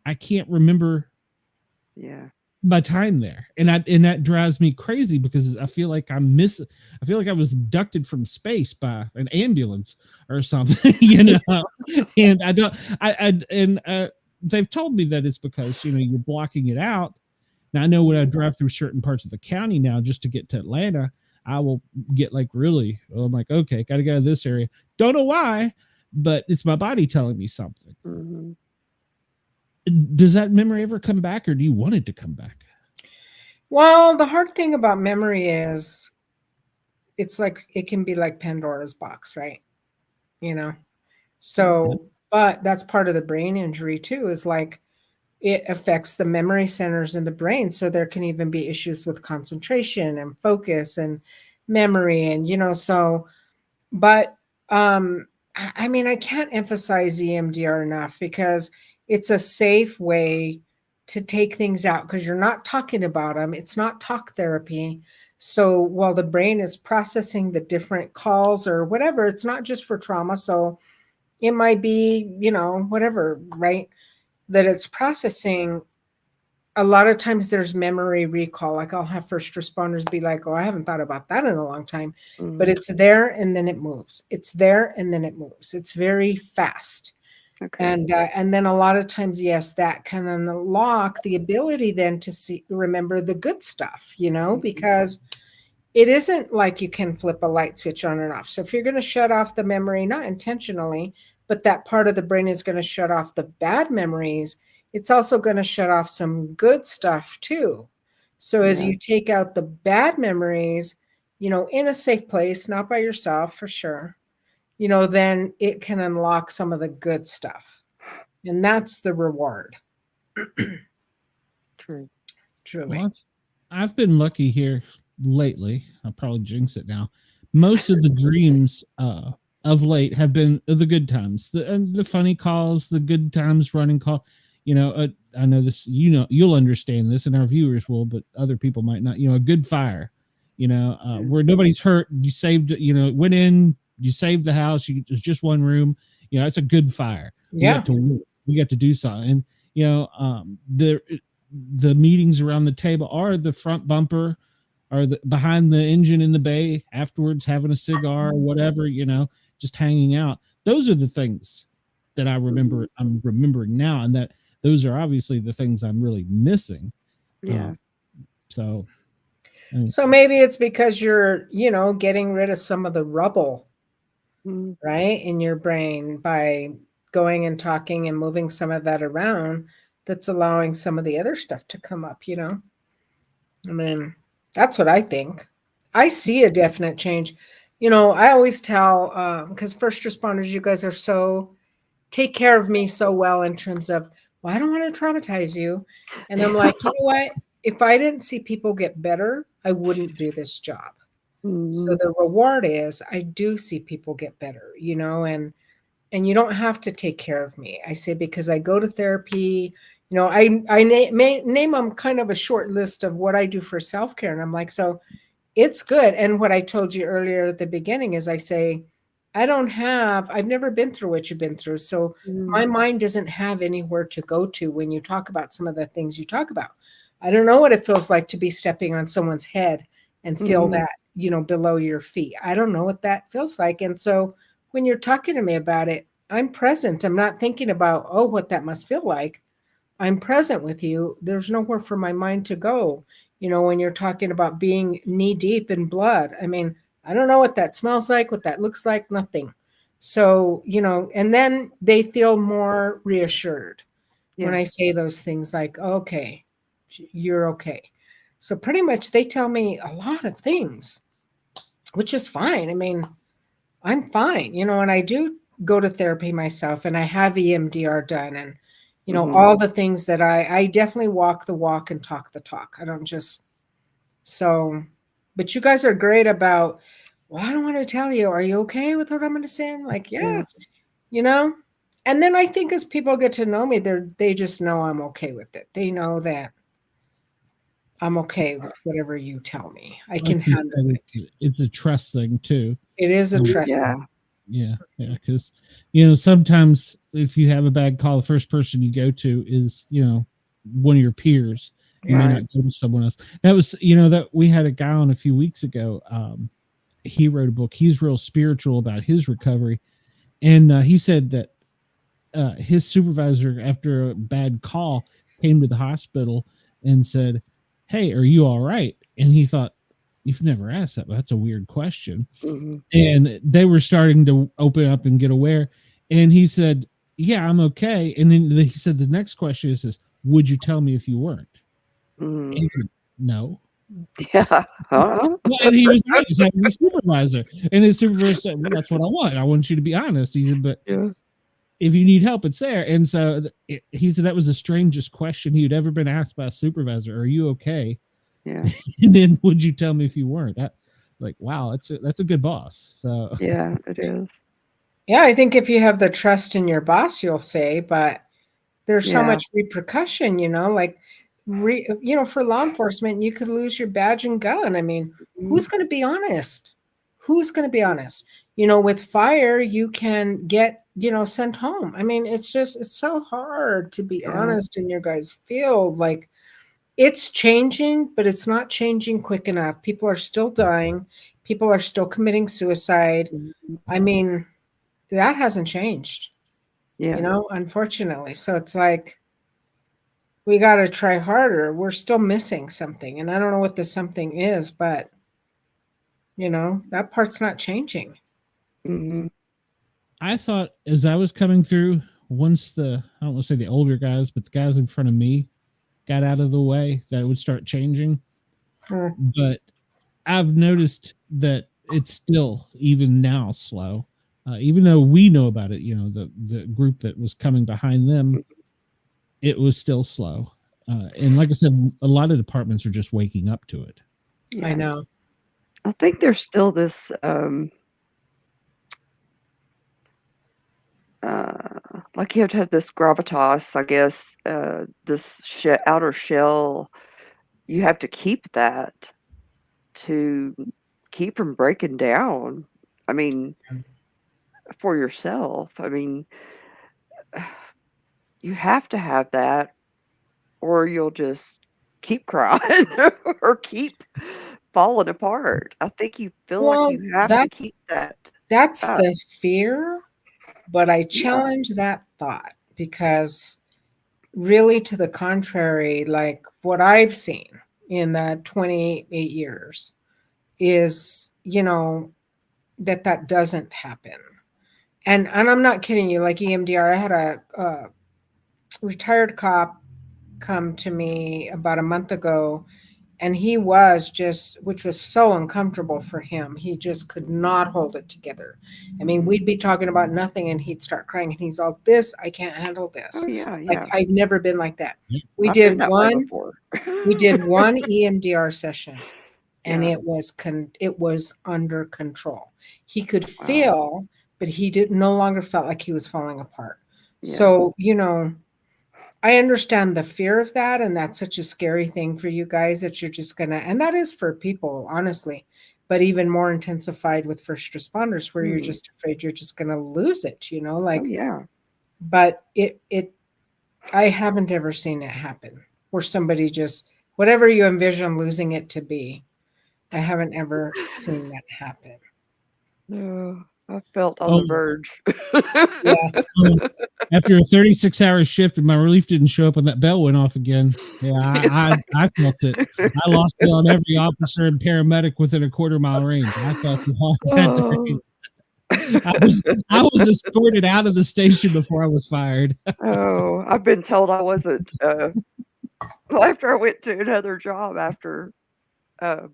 Speaker 1: I can't remember.
Speaker 2: Yeah.
Speaker 1: My time there, and that drives me crazy because I feel like I feel like I was abducted from space by an ambulance or something, and I don't. They've told me that it's because you're blocking it out. Now I know when I drive through certain parts of the county now just to get to Atlanta, I will get like I'm like, okay, got to go to this area. Don't know why, but it's my body telling me something.
Speaker 2: Mm-hmm.
Speaker 1: Does that memory ever come back, or do you want it to come back?
Speaker 3: Well, the hard thing about memory is it's like it can be like Pandora's box, right? So, but that's part of the brain injury too, is like it affects the memory centers in the brain. So there can even be issues with concentration and focus and memory and but I mean, I can't emphasize EMDR enough because it's a safe way to take things out because you're not talking about them. It's not talk therapy. So while the brain is processing the different calls or whatever, it's not just for trauma. So it might be, whatever, right? That it's processing. A lot of times there's memory recall. Like I'll have first responders be like, oh, I haven't thought about that in a long time, but it's there and then it moves. It's there and then it moves. It's very fast.
Speaker 2: Okay.
Speaker 3: And then a lot of times, yes, that can unlock the ability then to remember the good stuff, because it isn't like you can flip a light switch on and off. So if you're going to shut off the memory, not intentionally, but that part of the brain is going to shut off the bad memories, it's also going to shut off some good stuff too. So as you take out the bad memories, in a safe place, not by yourself for sure, then it can unlock some of the good stuff. And that's the reward.
Speaker 2: True.
Speaker 3: Truly.
Speaker 1: Well, I've been lucky here lately. I'll probably jinx it now. Most of the dreams of late have been the good times, the funny calls, the good times running call. I know this, you'll understand this and our viewers will, but other people might not. A good fire, where nobody's hurt. You saved, went in, you saved the house. It was just one room. It's a good fire.
Speaker 3: Yeah.
Speaker 1: We got to do something. And, the meetings around the table are the front bumper or behind the engine in the bay afterwards, having a cigar or whatever, just hanging out. Those are the things that I remember. I'm remembering now. And that those are obviously the things I'm really missing.
Speaker 2: Yeah.
Speaker 1: So
Speaker 3: maybe it's because you're, getting rid of some of the rubble, right, in your brain by going and talking and moving some of that around. That's allowing some of the other stuff to come up, I mean, that's what I think. I see a definite change. I always tell, because first responders, you guys take care of me so well in terms of, well, I don't want to traumatize you. And I'm like, you know what? If I didn't see people get better, I wouldn't do this job. So the reward is I do see people get better, and you don't have to take care of me. I say, because I go to therapy, I name them kind of a short list of what I do for self-care. And I'm like, so it's good. And what I told you earlier at the beginning is I say, I've never been through what you've been through. So my mind doesn't have anywhere to go to when you talk about some of the things you talk about. I don't know what it feels like to be stepping on someone's head and feel that, below your feet. I don't know what that feels like. And so when you're talking to me about it, I'm present. I'm not thinking about, oh, what that must feel like. I'm present with you. There's nowhere for my mind to go. When you're talking about being knee deep in blood, I mean, I don't know what that smells like, what that looks like, nothing. So, and then they feel more reassured when I say those things like, okay, you're okay. So pretty much they tell me a lot of things, which is fine. I mean, I'm fine, and I do go to therapy myself, and I have EMDR done, and all the things that I definitely walk the walk and talk the talk. I don't just but you guys are great about, well, I don't want to tell you, are you okay with what I'm going to say? I'm like, yeah, and then I think as people get to know me, they just know I'm okay with it. They know that I'm okay with whatever you tell me. I can handle it.
Speaker 1: It's a trust thing too.
Speaker 3: It is a trust thing.
Speaker 1: Yeah. Because, sometimes if you have a bad call, the first person you go to is, one of your peers. You may not go to someone else. That was, that we had a guy on a few weeks ago. He wrote a book. He's real spiritual about his recovery. And he said that his supervisor, after a bad call, came to the hospital and said, hey, are you all right? And he thought, you've never asked that, but that's a weird question. And they were starting to open up and get aware. And he said, yeah, I'm okay. And then he said, the next question is this, would you tell me if you weren't? And he said, no.
Speaker 2: Yeah.
Speaker 1: And he was honest. That was a supervisor. And his supervisor said, well, that's what I want. I want you to be honest. He said, but if you need help, it's there. And so he said that was the strangest question he'd ever been asked by a supervisor. Are you okay?
Speaker 2: Yeah.
Speaker 1: And then would you tell me if you weren't? Wow, that's a good boss. So
Speaker 2: yeah, it is.
Speaker 3: Yeah, I think if you have the trust in your boss, you'll say, but there's so much repercussion, like for law enforcement, you could lose your badge and gun. I mean, who's going to be honest? Who's going to be honest? With fire, you can get, sent home. I mean, it's so hard to be honest in your guys' field. Like, it's changing, but it's not changing quick enough. People are still dying. People are still committing suicide. I mean, that hasn't changed.
Speaker 2: Yeah.
Speaker 3: you know, unfortunately. So it's like, we got to try harder. We're still missing something. And I don't know what the something is, but, you know, that part's not changing.
Speaker 2: Hmm.
Speaker 1: I thought as I was coming through, once the, I don't want to say the older guys, but the guys in front of me got out of the way, that it would start changing. But I've noticed that it's still, even now, slow. Even though we know about it, you know, the group that was coming behind them, it was still slow. And like I said, a lot of departments are just waking up to it.
Speaker 2: Yeah.
Speaker 3: I know.
Speaker 2: I think there's still this like you have to have this gravitas, I guess, this outer shell. You have to keep that to keep from breaking down. I mean, for yourself. I mean, you have to have that, or you'll just keep crying or keep falling apart. I think you feel like
Speaker 3: Well,
Speaker 2: you have to keep that
Speaker 3: that's
Speaker 2: up.
Speaker 3: the fear, but I
Speaker 2: Yeah.
Speaker 3: challenge that thought because really to the contrary, like what I've seen in the 28 years is, you know, that doesn't happen. And I'm not kidding you, like EMDR, I had a retired cop come to me about a month ago, and he was just, which was so uncomfortable for him, he just could not hold it together. I mean, we'd be talking about nothing and he'd start crying, and he's all, this, I can't handle this.
Speaker 2: Oh yeah,
Speaker 3: Like,
Speaker 2: yeah.
Speaker 3: I've never been like that. We
Speaker 2: I've been
Speaker 3: did
Speaker 2: that way
Speaker 3: one
Speaker 2: before.
Speaker 3: we did one EMDR session, and
Speaker 2: Yeah.
Speaker 3: it was under control. He could
Speaker 2: Wow.
Speaker 3: feel, but he did no longer felt like he was falling apart.
Speaker 2: Yeah.
Speaker 3: So, you know, I understand the fear of that, and that's such a scary thing for you guys that you're just gonna, and that is for people, honestly, but even more intensified with first responders, where you're just afraid you're just gonna lose it, you know,
Speaker 2: Oh
Speaker 3: like,
Speaker 2: yeah.
Speaker 3: but I haven't ever seen it happen where somebody just, whatever you envision losing it to be, I haven't ever seen that happen.
Speaker 2: No, I felt on the
Speaker 1: Oh,
Speaker 2: verge.
Speaker 3: Yeah.
Speaker 1: after a 36-hour shift and my relief didn't show up and that bell went off again. Yeah, I felt it. I lost it on every officer and paramedic within a quarter-mile range. I felt it all that day. I was escorted out of the station before I was fired.
Speaker 2: Oh, I've been told I wasn't. Well, after I went to another job after uh,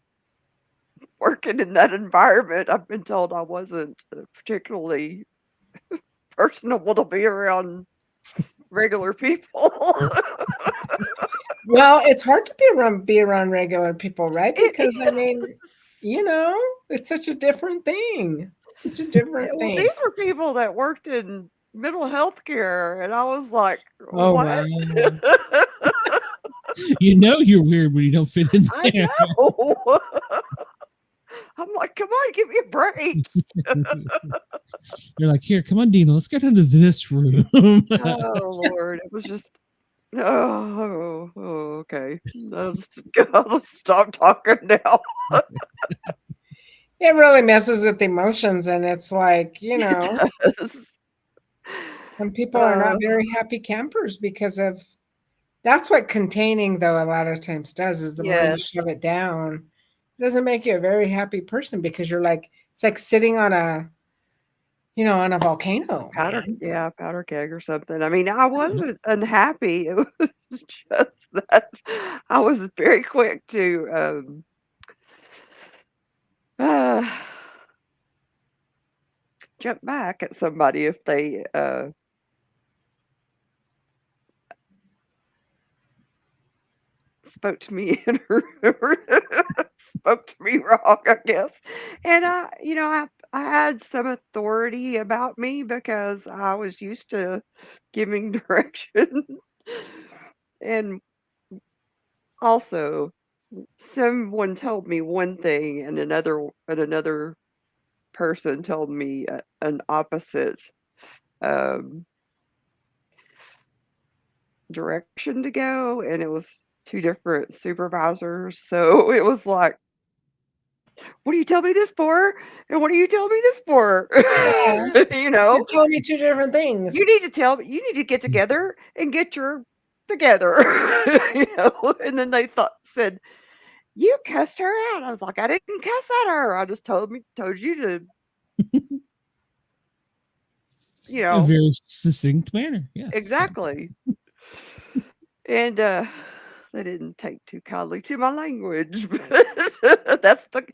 Speaker 2: working in that environment, I've been told I wasn't particularly personable to be around regular people.
Speaker 3: Well, it's hard to be around regular people, right?
Speaker 2: It
Speaker 3: Because I mean, you know, it's such a different thing. Such a different
Speaker 2: well,
Speaker 3: thing.
Speaker 2: these were people that worked in mental health care, and I was like,
Speaker 3: Oh
Speaker 2: "What?"
Speaker 3: wow.
Speaker 1: You know you're weird when you don't fit in
Speaker 2: I
Speaker 1: there.
Speaker 2: know. I'm like, "Come on, give me a break."
Speaker 1: You're like, here, come on, Dina, let's get into this room.
Speaker 2: Oh, Lord, it was just okay. I'll just stop talking now.
Speaker 3: It really messes with emotions, and it's like, you
Speaker 2: It
Speaker 3: know,
Speaker 2: does.
Speaker 3: some people are not
Speaker 2: Uh,
Speaker 3: very happy campers because of, that's what containing, though, a lot of times does, is the more you
Speaker 2: yes.
Speaker 3: shove it down, it doesn't make you a very happy person, because you're like, it's like sitting on a, you know, on a volcano, man.
Speaker 2: Powder keg or something. I mean, I wasn't unhappy. It was just that I was very quick to, uh, jump back at somebody if they, spoke to me spoke to me wrong, I guess. And I had some authority about me because I was used to giving direction. And also, someone told me one thing, and another person told me an opposite um, direction to go, and it was two different supervisors. So it was like what do you tell me this for? And what do you tell me this for?
Speaker 3: Yeah.
Speaker 2: You know,
Speaker 3: You're telling me two different things.
Speaker 2: you need to get together and get your together. You know, and then they said, you cussed her out. I was like, I didn't cuss at her. I just told you to, you
Speaker 1: A
Speaker 2: know,
Speaker 1: very succinct manner. Yes.
Speaker 2: exactly. And they didn't take too kindly to my language. But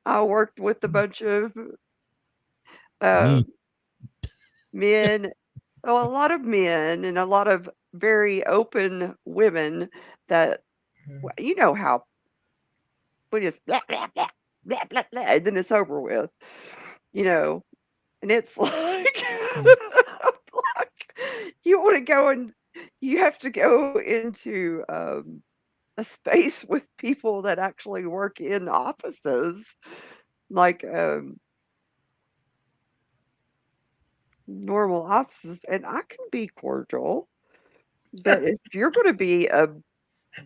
Speaker 2: I worked with a bunch of uh,
Speaker 1: Me.
Speaker 2: men, oh, a lot of men, and a lot of very open women that, you know how we just blah, blah, blah, blah, blah, blah, and then it's over with, you know, and it's like, you want to go and you have to go into a space with people that actually work in offices, like normal offices, and I can be cordial, but if you're going to be a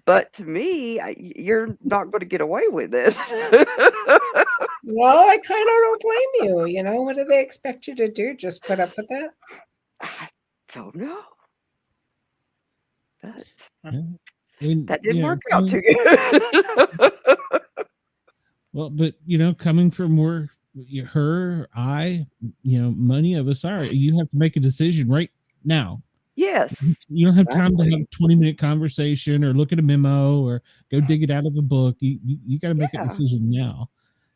Speaker 2: butt to me, you're not going to get away with this.
Speaker 3: Well, I kind of don't blame you. You know, what do they expect you to do? Just put up with that?
Speaker 2: I don't know, but
Speaker 1: And,
Speaker 2: that didn't
Speaker 1: you know,
Speaker 2: work out too good.
Speaker 1: well, but you know, coming from where her, I, you know, many of us are, you have to make a decision right now.
Speaker 2: Yes,
Speaker 1: You don't have time to have
Speaker 2: exactly.
Speaker 1: a 20-minute conversation or look at a memo or go dig it out of a book. You got to make a
Speaker 2: Yeah.
Speaker 1: decision now.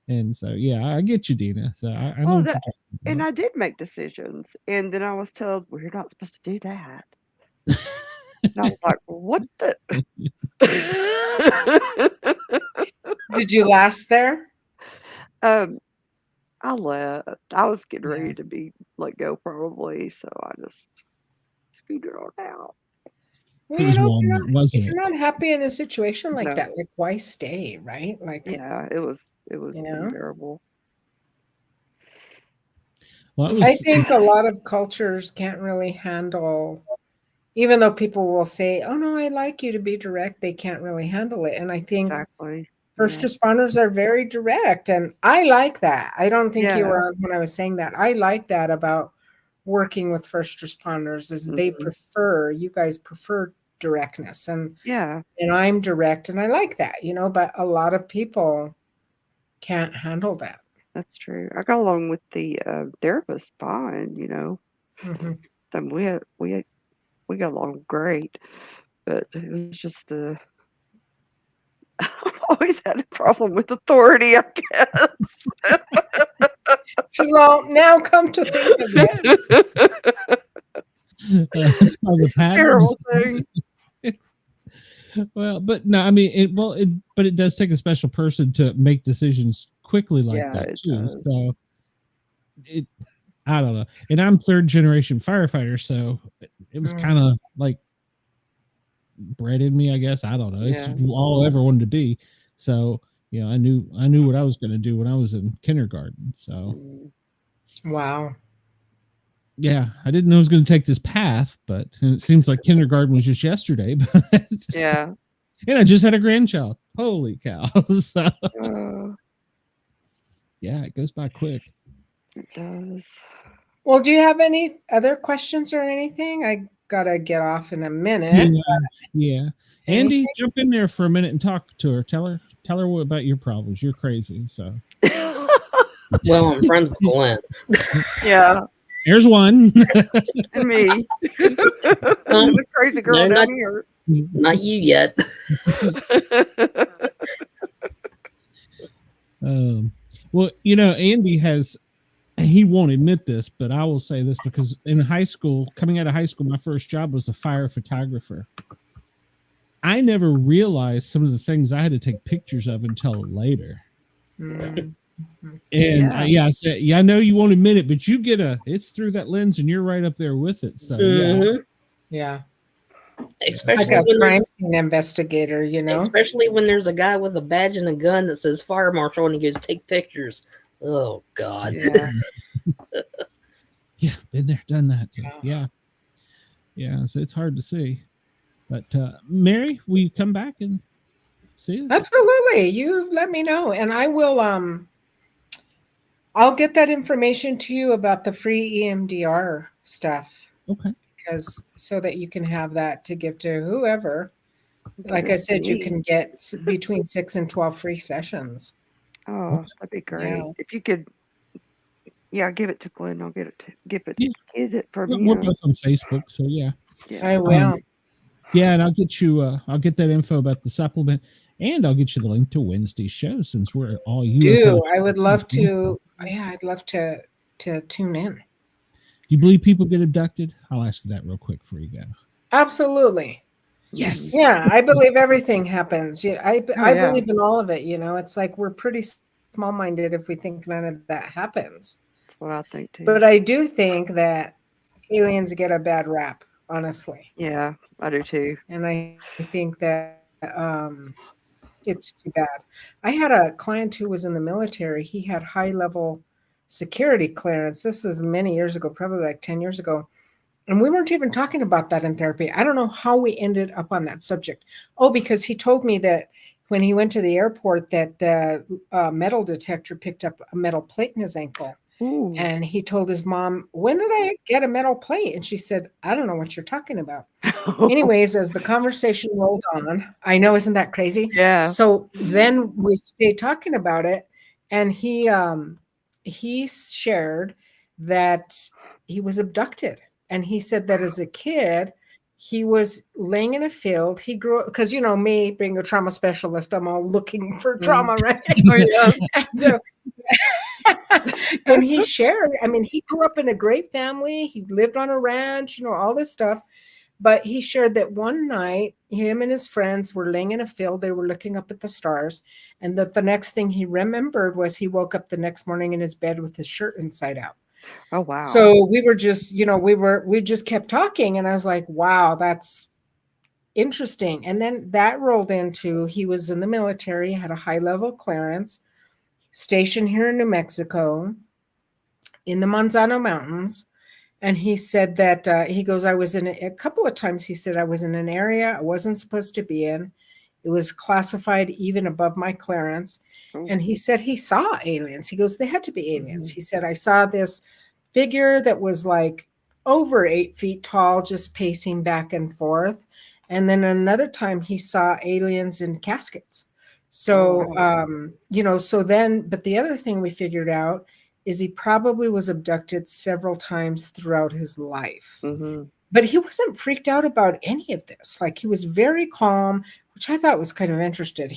Speaker 1: And so, yeah, I get you, Dina. So I know
Speaker 2: Well,
Speaker 1: what you're talking
Speaker 2: and
Speaker 1: about.
Speaker 2: I did make decisions, and then I was told, well, you're not supposed to do that. And I was like, what the?
Speaker 3: Did you last there?
Speaker 2: I left. I was getting
Speaker 3: Yeah.
Speaker 2: ready to be let go probably, so I just scooted on out.
Speaker 3: Well,
Speaker 1: It
Speaker 3: you
Speaker 1: was
Speaker 3: know,
Speaker 1: Walmart,
Speaker 3: if
Speaker 1: wasn't
Speaker 3: you're
Speaker 1: it?
Speaker 3: not happy in a situation like
Speaker 2: No.
Speaker 3: that, like why stay, right? Like,
Speaker 2: Yeah, it was
Speaker 3: you know,
Speaker 2: unbearable.
Speaker 1: Well, it
Speaker 3: I
Speaker 1: was.
Speaker 3: think a lot of cultures can't really handle, even though people will say, "Oh no, I like you to be direct," they can't really handle it. And I think
Speaker 2: Exactly.
Speaker 3: first
Speaker 2: Yeah.
Speaker 3: responders are very direct, and I like that. I don't think you
Speaker 2: Yeah.
Speaker 3: were on when I was saying that. I like that about working with first responders is they
Speaker 2: Mhm.
Speaker 3: you guys prefer directness,
Speaker 2: Yeah,
Speaker 3: and I'm direct, and I like that, you know, but a lot of people can't handle that.
Speaker 2: that's true. I got along with the therapist fine, you know.
Speaker 3: Mhm.
Speaker 2: And we got along great, but it was just I've always had a problem with authority, I guess.
Speaker 3: She's all, now come to think of it.
Speaker 1: It's called the
Speaker 2: Terrible
Speaker 1: patterns.
Speaker 2: thing.
Speaker 1: Well, but no, I mean, but it does take a special person to make decisions quickly like
Speaker 2: Yeah,
Speaker 1: that
Speaker 2: it
Speaker 1: too.
Speaker 2: does.
Speaker 1: So I don't know. And I'm third generation firefighter, so it was kind of like bred in me, I guess. I don't know. It's
Speaker 2: Yeah.
Speaker 1: all I ever wanted to be. So, you know, I knew what I was going to do when I was in kindergarten. So,
Speaker 2: Mm.
Speaker 3: Wow.
Speaker 1: yeah, I didn't know I was going to take this path, but it seems like kindergarten was just yesterday. But
Speaker 2: Yeah.
Speaker 1: and I just had a grandchild. Holy cow! So, yeah, it goes by quick.
Speaker 2: It does.
Speaker 3: Well, do you have any other questions or anything? I gotta get off in a minute.
Speaker 1: Yeah. Andy, jump in there for a minute and talk to her. Tell her what about your problems. You're crazy. So,
Speaker 4: well, I'm friends with Glenn.
Speaker 2: Yeah.
Speaker 1: There's one.
Speaker 2: And me. The crazy girl
Speaker 4: no,
Speaker 2: down here.
Speaker 4: Not you yet.
Speaker 1: Well, you know, Andy he won't admit this, but I will say this because in high school, coming out of high school, my first job was a fire photographer. I never realized some of the things I had to take pictures of until later. And I said, I know you won't admit it, but it's through that lens and you're right up there with it. So
Speaker 3: yeah.
Speaker 4: Especially
Speaker 3: like a
Speaker 4: when
Speaker 3: crime scene investigator, you know.
Speaker 4: Especially when there's a guy with a badge and a gun that says fire marshal and he goes take pictures. Oh God.
Speaker 2: Yeah.
Speaker 1: Yeah, been there, done that. So, yeah. So it's hard to see. But Mary, will you come back and see us?
Speaker 3: Absolutely. You let me know, and I will I'll get that information to you about the free EMDR stuff,
Speaker 1: Okay.
Speaker 3: because so that you can have that to give to whoever. Like
Speaker 2: Give
Speaker 3: I
Speaker 2: it to
Speaker 3: said, you
Speaker 2: me.
Speaker 3: can get between 6 and 12 free sessions.
Speaker 2: Oh, that'd be great.
Speaker 3: Yeah.
Speaker 2: If you could, yeah, give it to Glenn. I'll give
Speaker 1: Yeah.
Speaker 2: it from
Speaker 1: We're
Speaker 2: him.
Speaker 1: both on Facebook, so yeah.
Speaker 2: Yeah.
Speaker 3: I will.
Speaker 1: Yeah, and I'll get you. I'll get that info about the supplement, and I'll get you the link to Wednesday's show since we're all UFO.
Speaker 3: I would love to. Yeah, I'd love to tune in.
Speaker 1: Do you believe people get abducted? I'll ask you that real quick before you go.
Speaker 3: Absolutely.
Speaker 1: Yes.
Speaker 3: Yeah, I believe everything happens. Yeah, I
Speaker 2: yeah.
Speaker 3: believe in all of it. It's like we're pretty small-minded if we think none of that happens.
Speaker 2: That's what I think too.
Speaker 3: But I do think that aliens get a bad rap, honestly.
Speaker 2: Yeah, I do too.
Speaker 3: And I think that it's too bad. I had a client who was in the military. He had high-level security clearance. This was many years ago, probably like 10 years ago. And we weren't even talking about that in therapy. I don't know how we ended up on that subject. Oh, because he told me that when he went to the airport that the metal detector picked up a metal plate in his ankle.
Speaker 2: Ooh.
Speaker 3: And he told his mom, when did I get a metal plate? And she said, I don't know what you're talking about. Anyways, as the conversation rolled on, I know, isn't that crazy?
Speaker 2: Yeah.
Speaker 3: So then we stayed talking about it. And he shared that he was abducted. And he said that as a kid, he was laying in a field. He grew up, because, me being a trauma specialist, I'm all looking for trauma, right?
Speaker 2: Oh, yeah.
Speaker 3: And so, and he shared, he grew up in a great family. He lived on a ranch, all this stuff. But he shared that one night, him and his friends were laying in a field. They were looking up at the stars. And that the next thing he remembered was he woke up the next morning in his bed with his shirt inside out.
Speaker 2: Oh, wow.
Speaker 3: So we were just, we just kept talking. And I was like, wow, that's interesting. And then that rolled into, he was in the military, had a high-level clearance, stationed here in New Mexico, in the Manzano Mountains. And he said that, he goes, I was in a couple of times, he said, I was in an area I wasn't supposed to be in. It was classified even above my clearance.
Speaker 2: Oh.
Speaker 3: And he said he saw aliens. He goes, they had to be aliens. He said, I saw this figure that was like over 8 feet tall, just pacing back and forth. And then another time he saw aliens in caskets. So, so then, but the other thing we figured out is he probably was abducted several times throughout his life.
Speaker 2: Mm-hmm.
Speaker 3: But he wasn't freaked out about any of this. Like, he was very calm, which I thought was kind of interesting.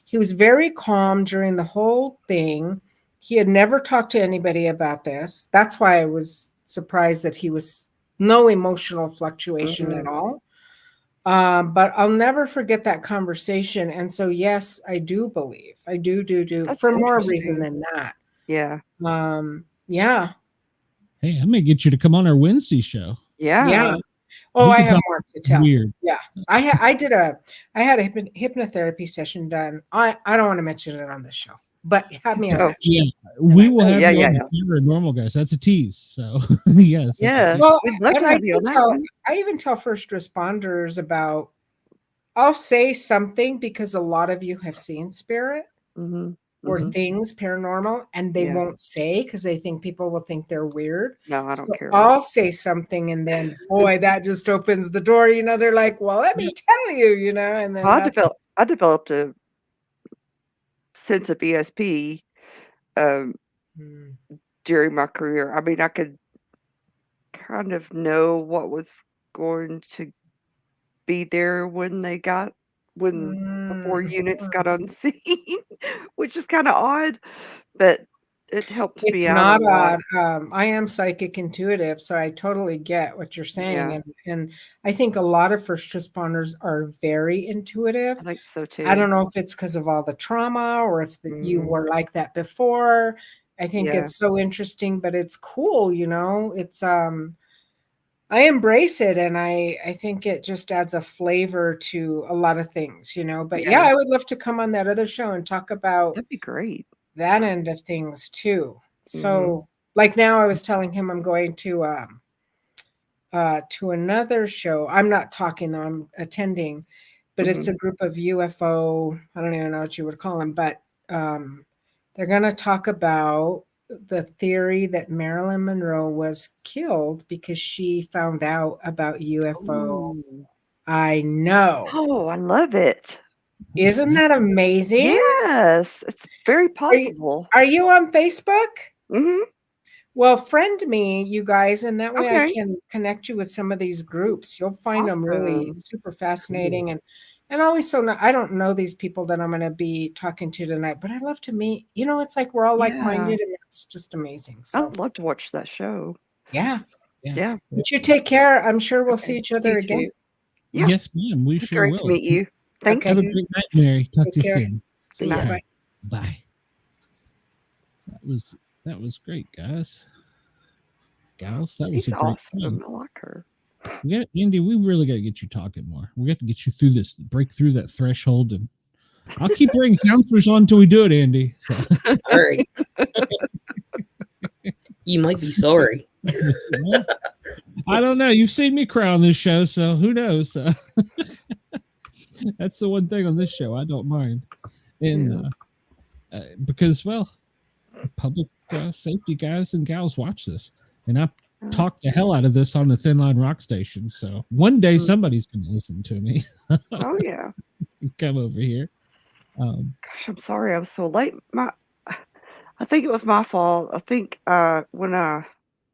Speaker 3: He was very calm during the whole thing. He had never talked to anybody about this. That's why I was surprised that he was no emotional fluctuation at all. But I'll never forget that conversation. And so, yes, I do believe. I do
Speaker 2: That's
Speaker 3: for more
Speaker 2: interesting.
Speaker 3: reason than that.
Speaker 2: Yeah.
Speaker 3: Yeah.
Speaker 1: Hey, I may get you to come on our Wednesday show.
Speaker 3: Yeah. Oh,
Speaker 1: We
Speaker 3: I
Speaker 1: can
Speaker 3: have
Speaker 1: talk
Speaker 3: more to tell.
Speaker 1: Weird.
Speaker 3: Yeah. I had a hypnotherapy session done. I don't want to mention it on the show, but have me on that show.
Speaker 1: Yeah, we will have you on
Speaker 2: yeah.
Speaker 1: the camera, normal guys. That's a tease. So yes.
Speaker 2: Yeah.
Speaker 3: Well,
Speaker 2: We'd love to have you on that one.
Speaker 3: I even tell first responders about, I'll say something because a lot of you have seen spirit or things paranormal, and they won't say because they think people will think they're weird.
Speaker 2: No, I don't care.
Speaker 3: I'll say something, and then boy, that just opens the door. They're like, "Well, let me tell you," and then
Speaker 2: I developed a sense of ESP during my career. I could kind of know what was going to be there when before units got on scene, which is kind of odd, but it helped
Speaker 3: it's
Speaker 2: me out
Speaker 3: not
Speaker 2: a lot.
Speaker 3: odd. I am psychic intuitive, so I totally get what you're saying,
Speaker 2: Yeah.
Speaker 3: and I think a lot of first responders are very intuitive.
Speaker 2: I think so too.
Speaker 3: I don't know if it's because of all the trauma or if you were like that before. I think it's so interesting, but it's cool, It's I embrace it, and I think it just adds a flavor to a lot of things, But yeah, I would love to come on that other show and talk about
Speaker 2: That'd be great.
Speaker 3: that end of things too. So, like now, I was telling him I'm going to another show. I'm not talking though; I'm attending, but it's a group of UFO. I don't even know what you would call them, but They're going to talk about the theory that Marilyn Monroe was killed because she found out about UFO.
Speaker 2: Ooh.
Speaker 3: I know.
Speaker 2: Oh, I love it.
Speaker 3: Isn't that amazing?
Speaker 2: Yes, it's very possible.
Speaker 3: Are you on Facebook?
Speaker 2: Mm-hmm.
Speaker 3: Well, friend me, you guys, and that way I
Speaker 2: Okay.
Speaker 3: can connect you with some of these groups. You'll find them really
Speaker 2: Awesome.
Speaker 3: super fascinating and always I don't know these people that I'm going to be talking to tonight, but I love to meet. It's like we're all like-minded, and it's just amazing. So
Speaker 2: I'd love to watch that show.
Speaker 3: yeah.
Speaker 2: Yeah.
Speaker 3: But you take care. I'm sure we'll see
Speaker 2: Okay.
Speaker 3: each other
Speaker 2: You
Speaker 3: again.
Speaker 2: too. Yeah.
Speaker 1: Yes, ma'am. We sure
Speaker 2: Great to
Speaker 1: will.
Speaker 2: meet you. Thank
Speaker 1: Have a
Speaker 2: you.
Speaker 1: great night, Mary. Talk
Speaker 3: Take
Speaker 1: to you
Speaker 3: care.
Speaker 1: soon.
Speaker 4: See ya.
Speaker 3: Bye.
Speaker 1: Bye. That was great, guys. Gals, that was
Speaker 2: She's
Speaker 1: a great
Speaker 2: awesome.
Speaker 1: time.
Speaker 2: I like her.
Speaker 1: Andy, we really got to get you talking more. We got to get you through this, break through that threshold, and I'll keep bringing counselors on until we do it, Andy. So.
Speaker 4: All right. You might be sorry.
Speaker 1: Well, I don't know. You've seen me cry on this show, so who knows? That's the one thing on this show I don't mind, and because public safety guys and gals watch this, and I talk the hell out of this on the Thin Line Rock Station. So one day somebody's going to listen to me.
Speaker 2: Oh yeah.
Speaker 1: Come over here.
Speaker 2: Gosh, I'm sorry I was so late. I think it was my fault. I think when I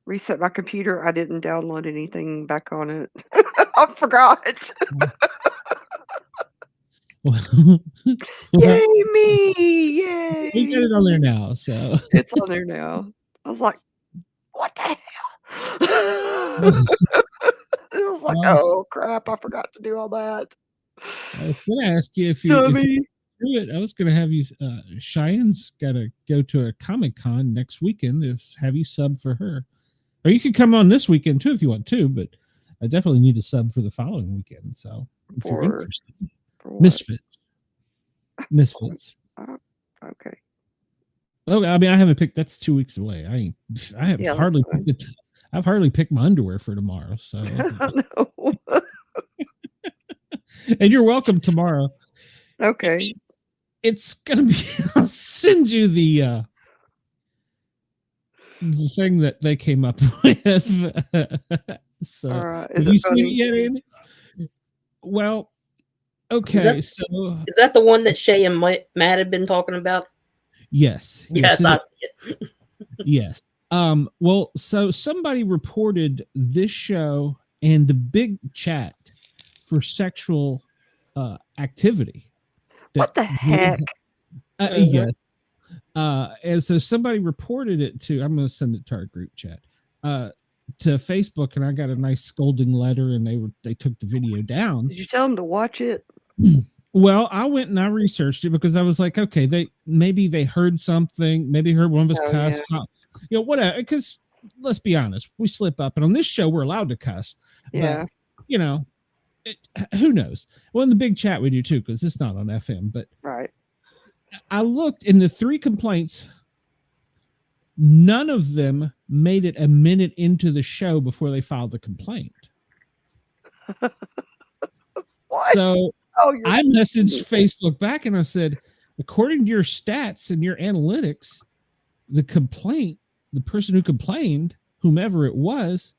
Speaker 2: reset my computer, I didn't download anything back on it. I forgot. Yay me! Yay!
Speaker 1: We got it on there now, so
Speaker 2: it's on there now. I was like, what the hell? It was like, oh crap! I forgot to do all that.
Speaker 1: I was going to ask you if you do it. I was going to have you. Cheyenne's got to go to a Comic-Con next weekend. Have you sub for her, or you could come on this weekend too if you want to. But I definitely need a sub for the following weekend. So if you're interested, Misfits.
Speaker 2: Okay.
Speaker 1: Oh, I mean, I haven't picked. That's 2 weeks away. I have hardly picked it. I've hardly picked my underwear for tomorrow. So, and you're welcome tomorrow.
Speaker 2: Okay.
Speaker 1: It's gonna be. I'll send you the thing that they came up with. So,
Speaker 2: all right.
Speaker 1: have you seen it yet, Amy? Well, okay.
Speaker 4: Is that the one that Shay and Matt had been talking about?
Speaker 1: Yes.
Speaker 4: Yes, I see it.
Speaker 1: Yes. Well, so somebody reported this show and the big chat for sexual activity.
Speaker 2: What the heck?
Speaker 1: Yes. And so somebody reported it to, I'm going to send it to our group chat, to Facebook, and I got a nice scolding letter, and they took the video down.
Speaker 2: Did you tell them to watch it?
Speaker 1: Well, I went and I researched it because I was like, okay, maybe they heard something, maybe heard one of us cuss, whatever. Because let's be honest, we slip up, and on this show we're allowed to cuss.
Speaker 2: Yeah.
Speaker 1: But, who knows? Well, in the big chat we do too, because it's not on FM. But
Speaker 2: right.
Speaker 1: I looked in the 3 complaints. None of them made it a minute into the show before they filed the complaint.
Speaker 2: What?
Speaker 1: So I messaged Facebook back and I said, according to your stats and your analytics, the person who complained, whomever it was,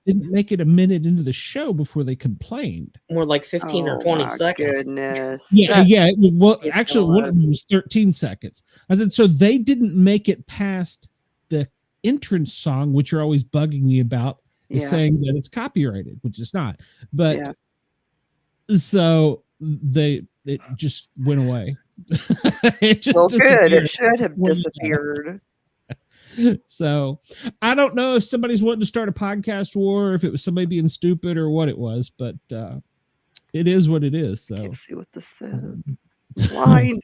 Speaker 1: didn't make it a minute into the show before they complained.
Speaker 4: More like 15 or 20 seconds.
Speaker 2: Goodness.
Speaker 1: Yeah. Well, actually, one of them was 13 seconds. I said, so they didn't make it past the entrance song, which you're always bugging me about, is saying that it's copyrighted, which it's not. But so it just went away. It just
Speaker 2: good. It should have disappeared.
Speaker 1: So I don't know if somebody's wanting to start a podcast war, or if it was somebody being stupid or what it was, but it is what it is. So
Speaker 2: let's see what this says. Blind.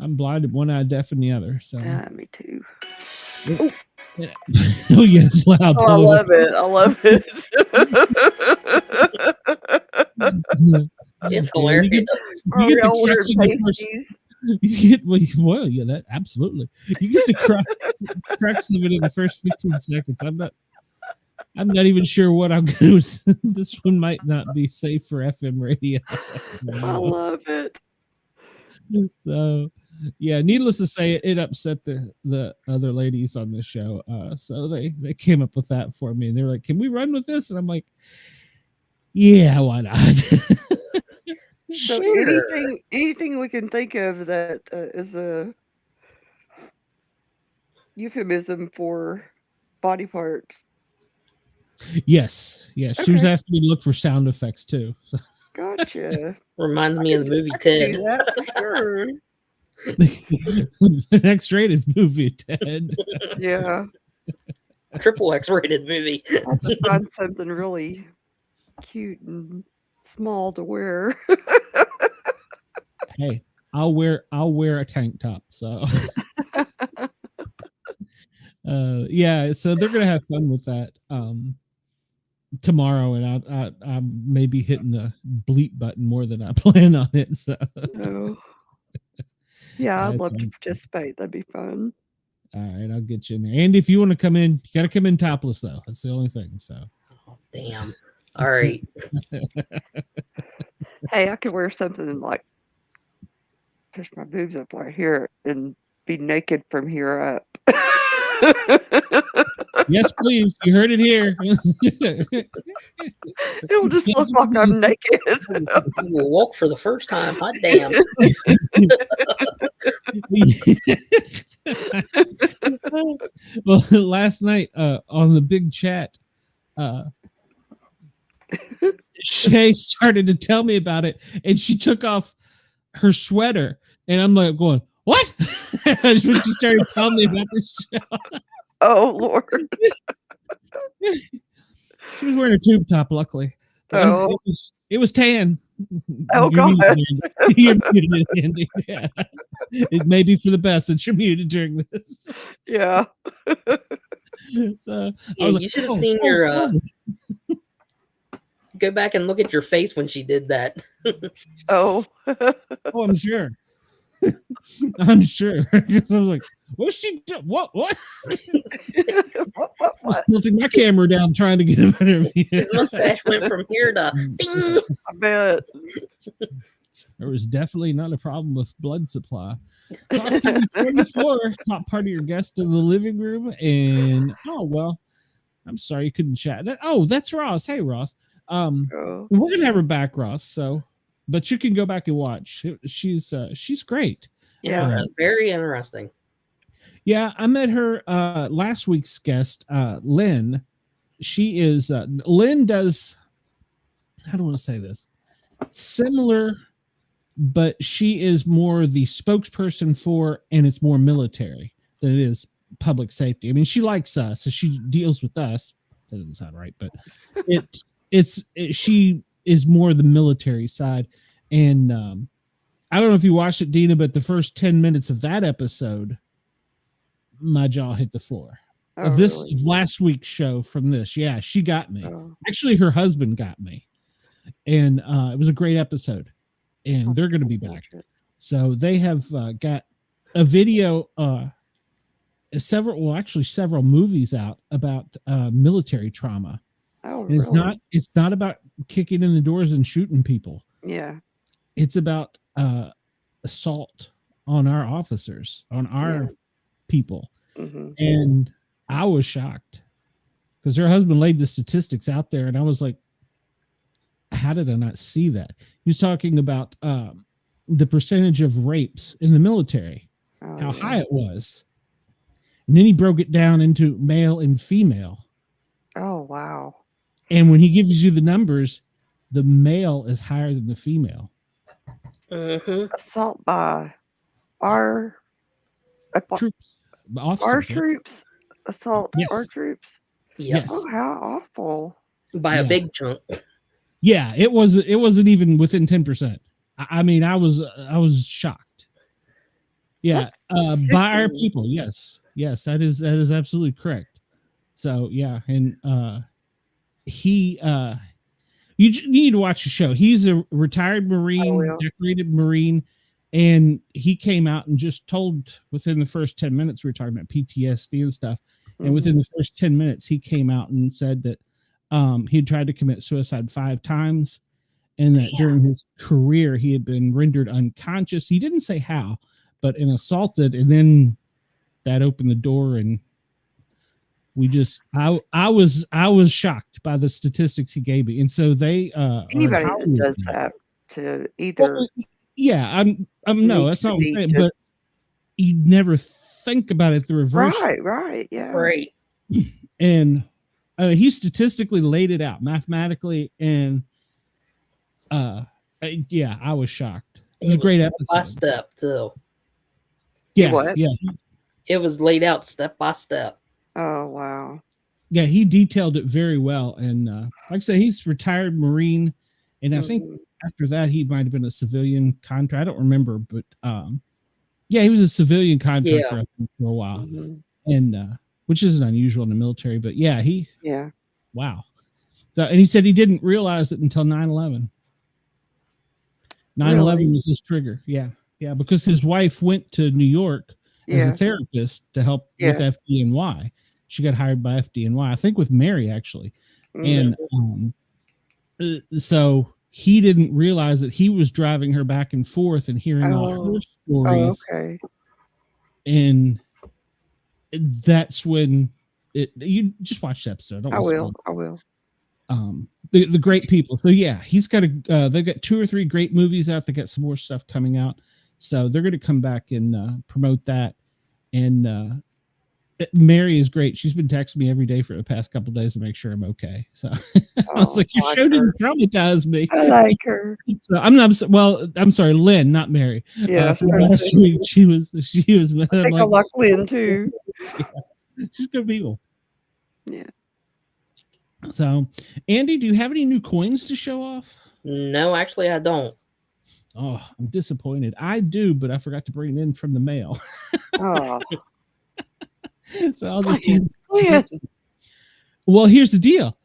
Speaker 1: I'm blind, one eye deaf in the other. So
Speaker 2: me too.
Speaker 1: Oh yes, loud.
Speaker 2: Oh, I love it. I love it.
Speaker 4: It's hilarious.
Speaker 1: You get the cracks in the first. You get that absolutely. You get to crack somebody in the first 15 seconds. I'm not even sure what I'm going to. This one might not be safe for FM radio.
Speaker 2: I love it.
Speaker 1: So, Yeah, needless to say, it upset the other ladies on the show. So they came up with that for me, and they're like, "Can we run with this?" And I'm like, "Yeah, why not?"
Speaker 2: So
Speaker 4: Sure.
Speaker 2: anything we can think of that is a euphemism for body parts.
Speaker 1: Yes. She was
Speaker 2: Okay,
Speaker 1: asking me to look for sound effects too. So
Speaker 2: gotcha.
Speaker 4: Reminds me of the movie
Speaker 2: Do
Speaker 4: Ted.
Speaker 2: that for sure.
Speaker 1: an X-rated movie, Ted.
Speaker 2: Yeah,
Speaker 4: Triple X-rated movie.
Speaker 2: I'll have to find something really cute and small to wear.
Speaker 1: Hey, I'll wear a tank top. So yeah, so they're gonna have fun with that tomorrow, and I may be hitting the bleep button more than I plan on it. So
Speaker 2: So, yeah, I'd
Speaker 1: it's
Speaker 2: love to
Speaker 1: fun.
Speaker 2: participate. That'd be fun.
Speaker 1: All right, I'll get you in there. And if you want to come in, you got to come in topless though. That's the only thing. So
Speaker 4: Oh, damn. All right.
Speaker 2: Hey, I could wear something like push my boobs up right here and be naked from here up.
Speaker 1: yes, please. You heard it here.
Speaker 2: It'll just
Speaker 1: Yes,
Speaker 2: look like I'm
Speaker 1: please.
Speaker 2: naked.
Speaker 4: You will walk for the first time. Hot damn.
Speaker 1: Well, last night on the big chat, Shay started to tell me about it, and she took off her sweater, and I'm like going, "What?" When she started telling me about this show.
Speaker 2: Oh Lord.
Speaker 1: She was wearing a tube top, luckily.
Speaker 2: Oh.
Speaker 1: It was tan.
Speaker 2: Oh
Speaker 1: You're
Speaker 2: God.
Speaker 1: muted, Andy. You're muted, Andy. Yeah. It may be for the best that you're muted during this.
Speaker 2: Yeah.
Speaker 1: So
Speaker 4: Yeah,
Speaker 1: I was like,
Speaker 4: you should have seen your go back and look at your face when she did that.
Speaker 2: Oh.
Speaker 1: oh, I'm sure. I'm sure. Because I was like, what's she doing? What?
Speaker 2: What?
Speaker 1: I was tilting my camera down trying to get a better view.
Speaker 4: His mustache went from here to ding.
Speaker 2: I bet.
Speaker 1: There was definitely not a problem with blood supply. Top 24, top part of your guest in the living room. And oh well, I'm sorry you couldn't chat. That's Ross. Hey Ross.
Speaker 2: Oh.
Speaker 1: We're gonna have her back, Ross. So but you can go back and watch. She's great.
Speaker 4: Yeah, very interesting.
Speaker 1: Yeah, I met her last week's guest, Lynn. She is Lynn does, how do I want to say this? Similar, but she is more the spokesperson for, and it's more military than it is public safety. I mean, she likes us, so she deals with us. That doesn't sound right, but she is more the military side. And I don't know if you watched it, Dina, but the first 10 minutes of that episode, my jaw hit the floor.
Speaker 2: Oh,
Speaker 1: This
Speaker 2: really?
Speaker 1: last week's show from this. Yeah, she got me.
Speaker 2: Oh.
Speaker 1: Actually, her husband got me. And it was a great episode. And they're going to be back. So they have got a video, several movies out about military trauma.
Speaker 2: Oh,
Speaker 1: And it's not about kicking in the doors and shooting people.
Speaker 2: Yeah.
Speaker 1: It's about assault on our officers, on our people.
Speaker 2: Mm-hmm.
Speaker 1: And I was shocked because her husband laid the statistics out there, and I was like, how did I not see that? He was talking about the percentage of rapes in the military, how high it was. And then he broke it down into male and female.
Speaker 2: Oh, wow.
Speaker 1: And when he gives you the numbers, the male is higher than the female.
Speaker 4: Mm-hmm.
Speaker 2: Assault by our
Speaker 1: Troops. Officers,
Speaker 2: our
Speaker 1: yeah.
Speaker 2: troops. Assault
Speaker 1: Yes.
Speaker 2: our troops.
Speaker 4: Yep.
Speaker 1: Yes.
Speaker 2: Oh, how awful.
Speaker 4: By a big chunk.
Speaker 1: Yeah, it wasn't even within 10%. I mean, I was shocked. Yeah, by our people. Yes, that is absolutely correct. So yeah, and he you need to watch the show. He's a retired Marine, decorated Marine, and he came out and just told within the first 10 minutes, we were talking about PTSD and stuff. Mm-hmm. And within the first 10 minutes, he came out and said that he had tried to commit suicide 5 times, and that during his career, he had been rendered unconscious. He didn't say how, and assaulted, and then that opened the door, and I was shocked by the statistics he gave me, and so they
Speaker 2: Anybody that does that to either.
Speaker 1: Well, yeah, I'm no, that's not what I'm saying, but you never think about it the reverse.
Speaker 2: Right, yeah.
Speaker 4: Right.
Speaker 1: And he statistically laid it out mathematically, and yeah, I was shocked. It was a great
Speaker 4: step
Speaker 1: episode.
Speaker 4: by step too.
Speaker 1: Yeah, yeah.
Speaker 4: It was laid out step by step.
Speaker 2: Oh wow.
Speaker 1: Yeah, he detailed it very well, and like I say, he's retired Marine, and I think after that he might have been a civilian contractor. I don't remember, but yeah, he was a civilian contractor for a while, and which isn't unusual in the military. But yeah, wow. So, and he said he didn't realize it until 9/11. 9/11 was his trigger. Yeah, because his wife went to New York as a therapist to help with FDNY. She got hired by FDNY, I think, with Mary actually, and so he didn't realize that he was driving her back and forth and hearing all her stories. And that's when you just watch the episode. I will. The great people. So yeah, he's got they've got 2 or 3 great movies out. They got some more stuff coming out. So they're going to come back and promote that. And Mary is great. She's been texting me every day for the past couple of days to make sure I'm okay. So I was like, your show didn't traumatize me.
Speaker 2: I like her.
Speaker 1: So I'm sorry, Lynn, not Mary.
Speaker 2: Yeah.
Speaker 1: From last week, she was.
Speaker 2: I think I like Lynn too.
Speaker 1: Yeah, she's good people.
Speaker 2: Yeah.
Speaker 1: So, Andy, do you have any new coins to show off?
Speaker 4: No, actually, I don't.
Speaker 1: Oh, I'm disappointed. I do, but I forgot to bring it in from the mail.
Speaker 2: Oh.
Speaker 1: So I'll just tease. Well, here's the deal.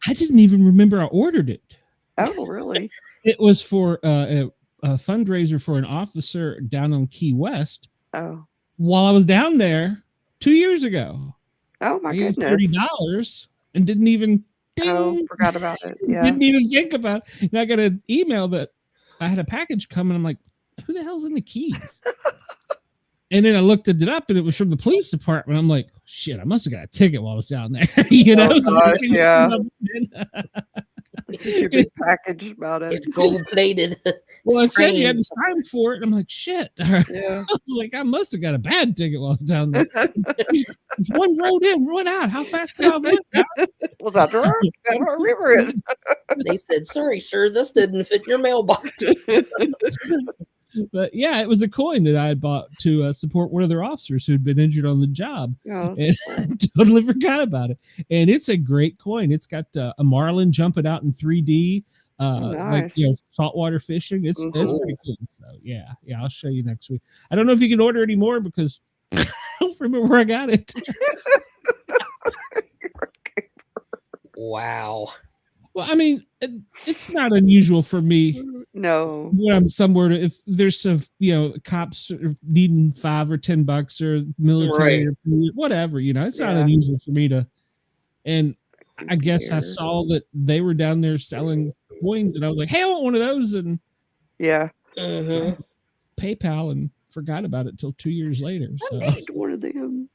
Speaker 1: I didn't even remember I ordered it.
Speaker 2: Oh, really?
Speaker 1: It was for a fundraiser for an officer down on Key West.
Speaker 2: Oh.
Speaker 1: While I was down there 2 years ago.
Speaker 2: Oh my goodness.
Speaker 1: $30 and didn't even
Speaker 2: forgot about it. Yeah.
Speaker 1: Didn't even think about it. And I got an email that I had a package coming. I'm like, who the hell's in the keys? And then I looked it up, and it was from the police department. I'm like, shit, I must have got a ticket while I was down there. You know?
Speaker 2: Gosh, yeah. Your big package about it.
Speaker 4: It's gold plated.
Speaker 1: Well, I said you had to sign for it. And I'm like, shit.
Speaker 2: Yeah.
Speaker 1: I was like, I must have got a bad ticket while I was down there. There's one road in, one out. How fast could I have went?
Speaker 2: Was I drunk? I don't remember it.
Speaker 4: They said, sorry, sir, this didn't fit your mailbox.
Speaker 1: But yeah, it was a coin that I had bought to support one of their officers who had been injured on the job.
Speaker 2: Oh.
Speaker 1: And I totally forgot about it. And it's a great coin. It's got a marlin jumping out in 3D,
Speaker 2: nice.
Speaker 1: like saltwater fishing. It's pretty cool. So yeah, I'll show you next week. I don't know if you can order any more because I don't remember where I got it.
Speaker 4: Wow.
Speaker 1: Well, I mean, it's not unusual for me.
Speaker 2: No.
Speaker 1: When I'm somewhere, if there's some, cops are needing $5 or $10 or military or whatever, it's not unusual for me to. And I guess I saw that they were down there selling coins, and I was like, hey, I want one of those. And PayPal, and forgot about it till 2 years later. So
Speaker 2: I need one of them.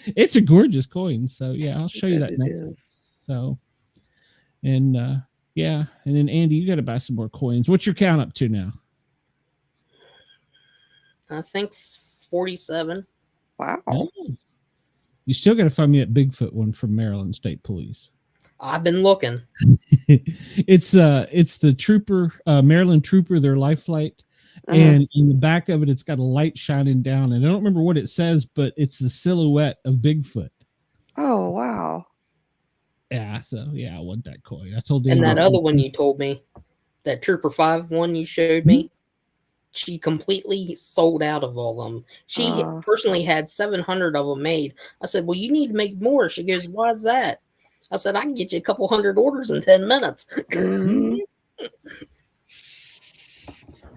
Speaker 1: It's a gorgeous coin. So yeah, I'll show you that next. So. And and then Andy, you got to buy some more coins. What's your count up to now?
Speaker 4: I think 47.
Speaker 2: Wow.
Speaker 1: Oh. You still got to find me that Bigfoot one from Maryland State Police.
Speaker 4: I've been looking.
Speaker 1: It's the trooper, Maryland trooper, their life flight. And in the back of it, it's got a light shining down. And I don't remember what it says, but it's the silhouette of Bigfoot.
Speaker 2: Oh, wow.
Speaker 1: Yeah, so yeah, I want that coin. I told you.
Speaker 4: And that other one you told me, that Trooper 5 one you showed me, she completely sold out of all of them. She personally had 700 of them made. I said, well, you need to make more. She goes, why is that? I said, I can get you a couple hundred orders in 10 minutes.
Speaker 1: Come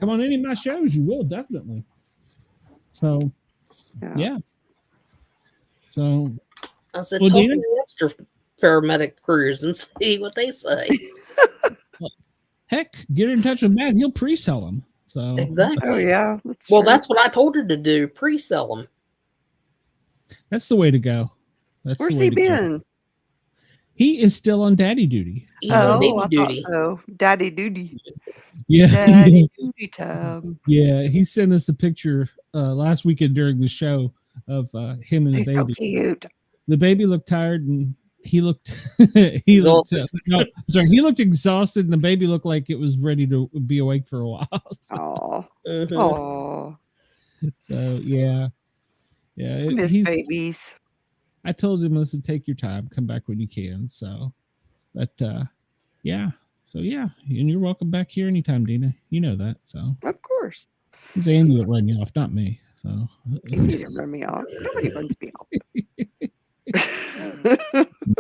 Speaker 1: on any of my shows, you will, definitely. So, yeah. So,
Speaker 4: I said, talk to the extra paramedic crews and see what they say.
Speaker 1: Heck, get in touch with Matt. He'll pre-sell them. So
Speaker 4: Exactly.
Speaker 2: Oh yeah.
Speaker 4: Well,
Speaker 2: true.
Speaker 4: that's what I told her to do. Pre-sell them.
Speaker 1: that's the way to go. That's
Speaker 2: Where's
Speaker 1: the way
Speaker 2: he
Speaker 1: to go.
Speaker 2: been?
Speaker 1: He is still on daddy duty.
Speaker 4: He's on baby
Speaker 2: I thought
Speaker 4: duty.
Speaker 2: so. Daddy duty.
Speaker 1: Yeah.
Speaker 2: Daddy duty time.
Speaker 1: Yeah, he sent us a picture last weekend during the show of him and the
Speaker 2: He's so
Speaker 1: baby.
Speaker 2: cute.
Speaker 1: The baby looked tired, and he looked
Speaker 4: Exhausted.
Speaker 1: he looked exhausted, and the baby looked like it was ready to be awake for a while. So,
Speaker 2: Aw.
Speaker 4: Mhm.
Speaker 2: Aw.
Speaker 1: so yeah,
Speaker 2: I miss babies.
Speaker 1: I told him, listen, take your time, come back when you can. So, but yeah, so yeah, and you're welcome back here anytime, Dina. You know that. So
Speaker 2: Of course.
Speaker 1: it's Andy that run you off, not me. So
Speaker 2: You didn't run me off. Nobody runs me off.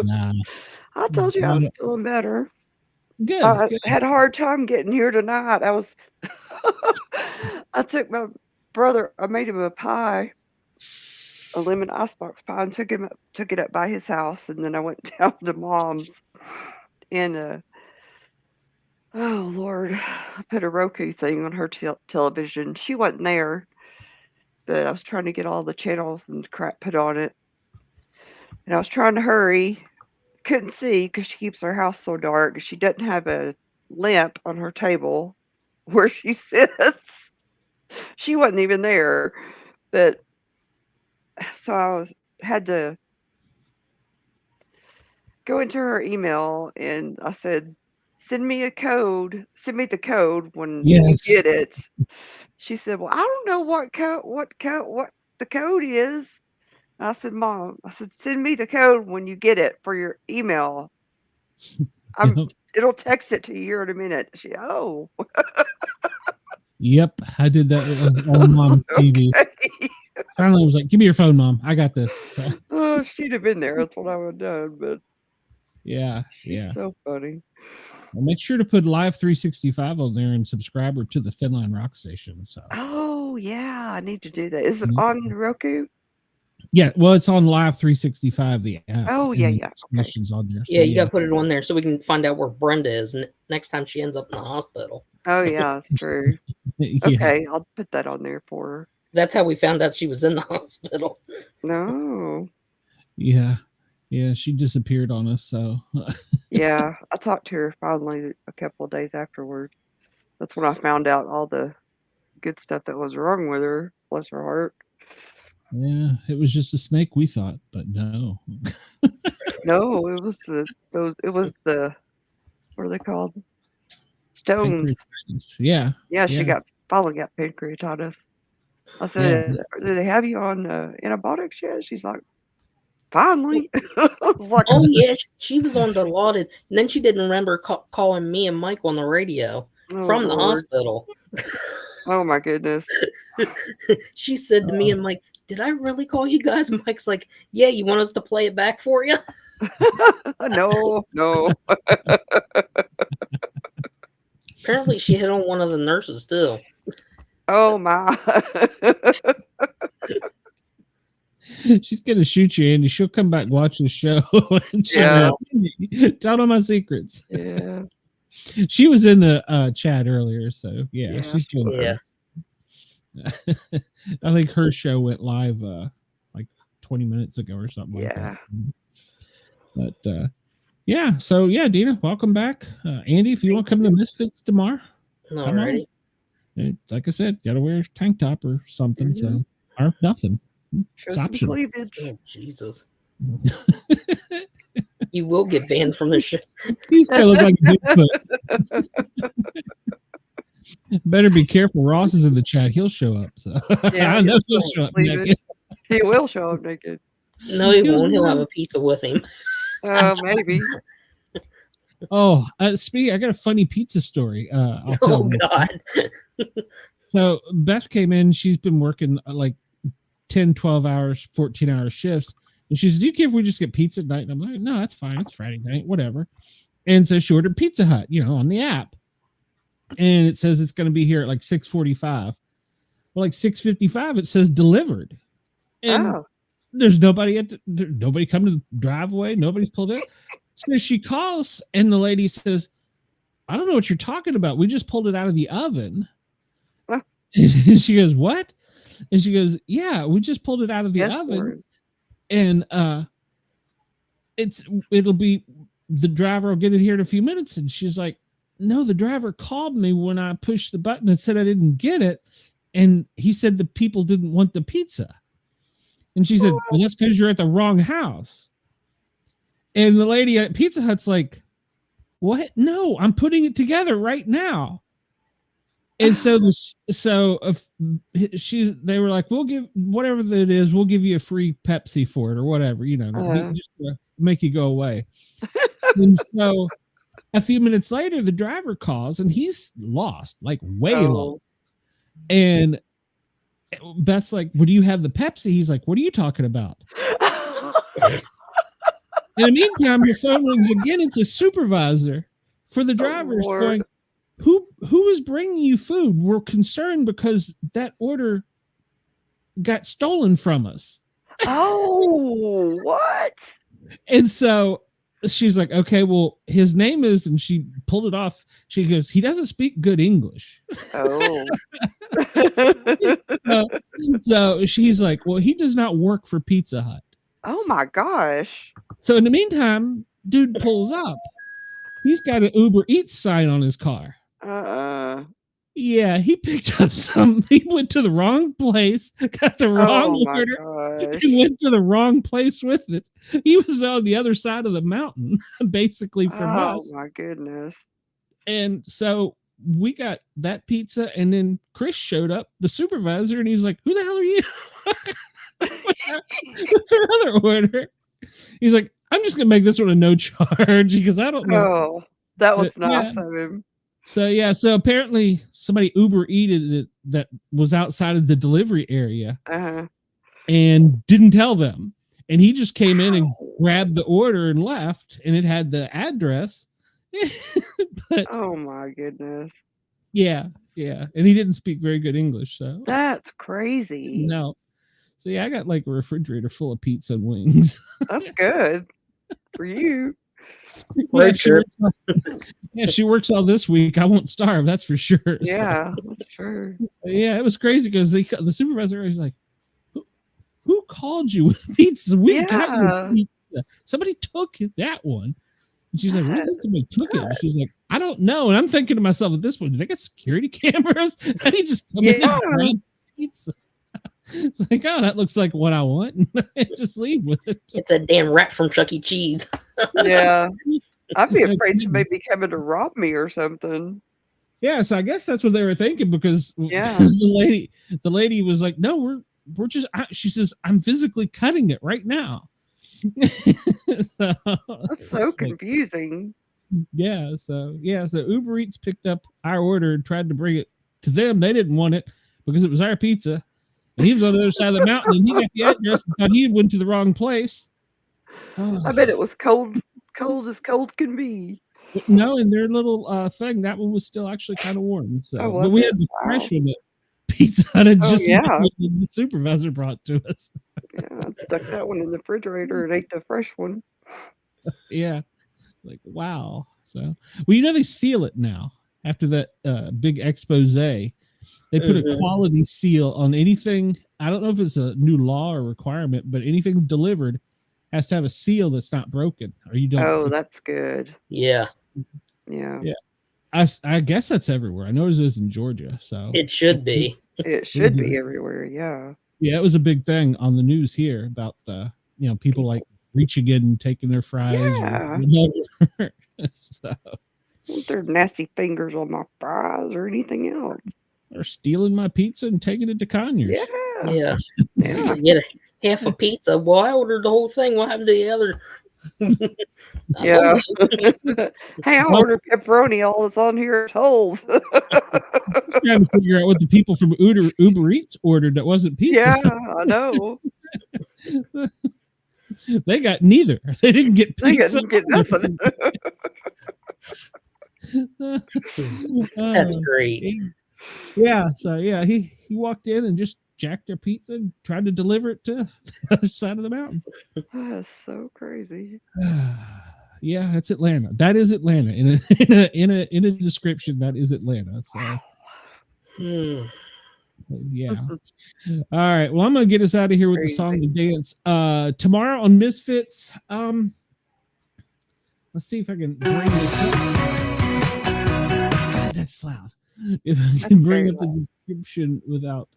Speaker 1: nah,
Speaker 2: I told you I was feeling better.
Speaker 1: good.
Speaker 2: I
Speaker 1: Good.
Speaker 2: had a hard time getting here tonight. I took my brother, I made him a pie, a lemon icebox pie, and took it up by his house, and then I went down to Mom's, and oh Lord, I put a Roku thing on her television. She wasn't there, but I was trying to get all the channels and crap put on it, and I was trying to hurry. Couldn't see because she keeps her house so dark. She doesn't have a lamp on her table where she sits. She wasn't even there, but so had to go into her email, and I said, send me the code when
Speaker 1: Yes.
Speaker 2: you get it. She said, well, I don't know what the code is. I said, Mom, send me the code when you get it for your email. It'll text it to you here in a minute. Oh.
Speaker 1: Yep, I did that on Mom's TV.
Speaker 2: Okay.
Speaker 1: Finally, I was like, give me your phone, Mom. I got this. So,
Speaker 2: Oh, she'd have been there. That's what I would have done. But
Speaker 1: yeah.
Speaker 2: so funny.
Speaker 1: Well, make sure to put Live 365 on there and subscribe her to the Finland Rock Station. So,
Speaker 2: Oh, yeah, I need to do that. Is it
Speaker 1: Mhm.
Speaker 2: on Roku?
Speaker 1: Yeah, well, it's on Live 365, the app.
Speaker 2: Oh, yeah, yeah.
Speaker 1: Stations on there. So,
Speaker 4: Yeah, you got to put it on there so we can find out where Brenda is next time she ends up in the hospital.
Speaker 2: Oh, yeah, that's true.
Speaker 1: Yeah.
Speaker 2: Okay, I'll put that on there for her.
Speaker 4: That's how we found out she was in the hospital.
Speaker 2: No.
Speaker 1: Yeah. Yeah, she disappeared on us. So,
Speaker 2: Yeah, I talked to her finally a couple of days afterwards. That's when I found out all the good stuff that was wrong with her. Bless her heart.
Speaker 1: yeah, it was just a snake, we thought, but no.
Speaker 2: No, it was the what are they called? Stones.
Speaker 1: Pancreatitis. Yeah.
Speaker 2: Yeah, she finally got pancreatitis. I said, do they have you on antibiotics yet? She's like, finally. I was like,
Speaker 4: Oh, yeah, she was on the lauded. And then she didn't remember calling me and Mike on the radio from the
Speaker 2: Lord.
Speaker 4: hospital.
Speaker 2: Oh, my goodness.
Speaker 4: She said to me and Mike, did I really call you guys? And Mike's like, yeah, you want us to play it back for you?
Speaker 2: No.
Speaker 4: Apparently she hit on one of the nurses too.
Speaker 2: Oh, my.
Speaker 1: She's gonna shoot you, Andy. She'll come back, watch the show, and tell all my secrets.
Speaker 2: Yeah.
Speaker 1: She was in the chat earlier, so yeah. She's doing
Speaker 4: Yeah.
Speaker 1: I think her show went live like 20 minutes ago or something like that. So, but yeah, so yeah, Dina, welcome back. Andy, if you want to come to Misfits tomorrow, come on. Like I said, gotta wear a tank top or something, so or nothing.
Speaker 2: Show some cleavage.
Speaker 4: Oh, Jesus. You will get banned from the show.
Speaker 1: He's gonna look like a Bigfoot. Better be careful. Ross is in the chat. He'll show up. So
Speaker 2: Yeah,
Speaker 1: I know he'll show up naked.
Speaker 2: He will show up naked.
Speaker 4: No, he won't. He'll have a pizza with him.
Speaker 2: Maybe.
Speaker 1: Oh, speaking, I got a funny pizza story. I'll tell you.
Speaker 4: God.
Speaker 1: So Beth came in. She's been working like 10, 12 hours, 14-hour shifts. And she said, do you care if we just get pizza at night? And I'm like, no, that's fine. It's Friday night, whatever. And so she ordered Pizza Hut, on the app. And it says it's going to be here at like 6:45. Well, like 6:55, it says delivered. And there's nobody nobody come to the driveway. Nobody's pulled in. So she calls and the lady says, I don't know what you're talking about. We just pulled it out of the oven. And she goes, what? And she goes, yeah, we just pulled it out of the
Speaker 2: Yes,
Speaker 1: oven.
Speaker 2: Lord.
Speaker 1: And it'll be, the driver will get it here in a few minutes. And she's like, no, the driver called me when I pushed the button and said I didn't get it. And he said the people didn't want the pizza. And she said, well, that's because you're at the wrong house. And the lady at Pizza Hut's like, what? No, I'm putting it together right now. And so they were like, we'll give whatever it is, we'll give you a free Pepsi for it or whatever, just to make you go away. And so a few minutes later, the driver calls and he's lost, like way lost. And Beth's like, well, do you have the Pepsi? He's like, what are you talking about? In the meantime, your phone rings again. It's a supervisor for the drivers going, who is bringing you food? We're concerned because that order got stolen from us.
Speaker 2: Oh, what?
Speaker 1: And so she's like, okay, well, his name is, and she pulled it off. She goes, he doesn't speak good English.
Speaker 2: Oh.
Speaker 1: So she's like, well, he does not work for Pizza Hut.
Speaker 2: Oh my gosh.
Speaker 1: So in the meantime, dude pulls up. He's got an Uber Eats sign on his car. Yeah, he picked up he went to the wrong place, got the wrong order, and went to the wrong place with it. He was on the other side of the mountain, basically, from us.
Speaker 2: Oh my goodness.
Speaker 1: And so we got that pizza, and then Chris showed up, the supervisor, and he's like, who the hell are you? What's their other order? He's like, I'm just gonna make this one a no charge because I don't know.
Speaker 2: Oh, that was nice of him.
Speaker 1: So apparently somebody Uber Eated it that was outside of the delivery area and didn't tell them. And he just came in and grabbed the order and left, and it had the address. But
Speaker 2: oh my goodness.
Speaker 1: Yeah. And he didn't speak very good English, so
Speaker 2: that's crazy.
Speaker 1: No. So yeah, I got like a refrigerator full of pizza and wings.
Speaker 2: That's good for you.
Speaker 1: She works all this week. I won't starve, that's for sure.
Speaker 2: Yeah, that's true.
Speaker 1: Yeah, it was crazy because the supervisor was like, who called you with pizza? We got your pizza. Somebody took that one. And she's like, what did somebody took it? And she's like, I don't know. And I'm thinking to myself at this point, did I get security cameras? And he just come in and grab pizza. It's like, oh, that looks like what I want. And just leave with it.
Speaker 4: It's a damn rat from Chuck E. Cheese.
Speaker 2: Yeah. I'd be afraid somebody be coming to rob me or something.
Speaker 1: Yeah, so I guess that's what they were thinking because the lady was like, no, we're just, she says, I'm physically cutting it right now.
Speaker 2: That's so confusing.
Speaker 1: So Uber Eats picked up our order and tried to bring it to them. They didn't want it because it was our pizza. And he was on the other side of the mountain and he got the address and thought he went to the wrong place.
Speaker 2: I bet it was cold as cold can be.
Speaker 1: No, in their little thing, that one was still actually kind of warm. So, but we had the fresh one at Pizza Hut and the supervisor brought to us.
Speaker 2: Yeah, I stuck that one in the refrigerator and ate the fresh one.
Speaker 1: Yeah, like wow. So, well, they seal it now after that big expose. They put a quality seal on anything. I don't know if it's a new law or requirement, but anything delivered has to have a seal that's not broken, or you don't.
Speaker 2: Oh, that's good.
Speaker 4: Yeah.
Speaker 1: I guess that's everywhere. I know it is in Georgia, so
Speaker 4: it should be.
Speaker 2: It should be everywhere. Yeah.
Speaker 1: Yeah, it was a big thing on the news here about people like reaching in and taking their fries.
Speaker 2: Yeah.
Speaker 1: Or so.
Speaker 2: Their nasty fingers on my fries or anything else.
Speaker 1: Or stealing my pizza and taking it to Conyers.
Speaker 4: Yeah. Get half a pizza. Well, I ordered the whole thing. What happened to the other?
Speaker 2: Yeah. Hey, I ordered pepperoni. All that's on here is holes.
Speaker 1: Trying to figure out what the people from Uber Eats ordered that wasn't pizza.
Speaker 2: Yeah, I know.
Speaker 1: They got neither. They didn't get pizza.
Speaker 2: They didn't get nothing.
Speaker 4: That's great.
Speaker 1: Yeah, so he walked in and just jacked their pizza and tried to deliver it to the other side of the mountain.
Speaker 2: That's so crazy.
Speaker 1: Yeah, that's Atlanta. That is Atlanta. In a description, that is Atlanta. So Yeah. All right. Well, I'm gonna get us out of here with the song and dance. Tomorrow on Misfits. Let's see if I can bring this up. God, that's loud. If I can bring up the description without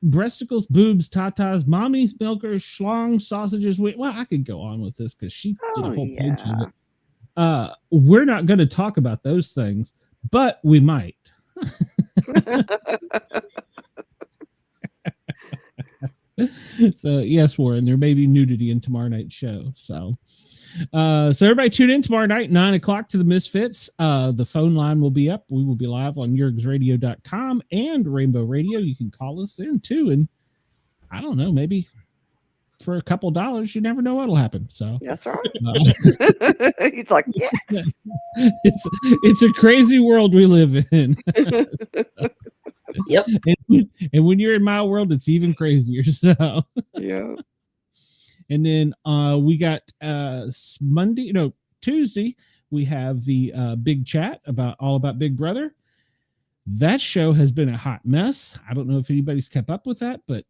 Speaker 1: breasticles, boobs, tatas, mommies, milkers, schlong, sausages. Well, I could go on with this because she did a whole page of it. We're not going to talk about those things, but we might. So yes, Warren, there may be nudity in tomorrow night's show. So everybody tune in tomorrow night, 9:00 to the Misfits. The phone line will be up. We will be live on yurgsradio.com and Rainbow Radio. You can call us in too. And I don't know, maybe for a couple $, you never know what'll happen. So
Speaker 2: that's right. He's like, yeah.
Speaker 1: It's a crazy world we live in.
Speaker 4: Yep.
Speaker 1: And when you're in my world, it's even crazier. So
Speaker 2: yeah.
Speaker 1: And then we got Tuesday, we have the big chat all about Big Brother. That show has been a hot mess. I don't know if anybody's kept up with that, but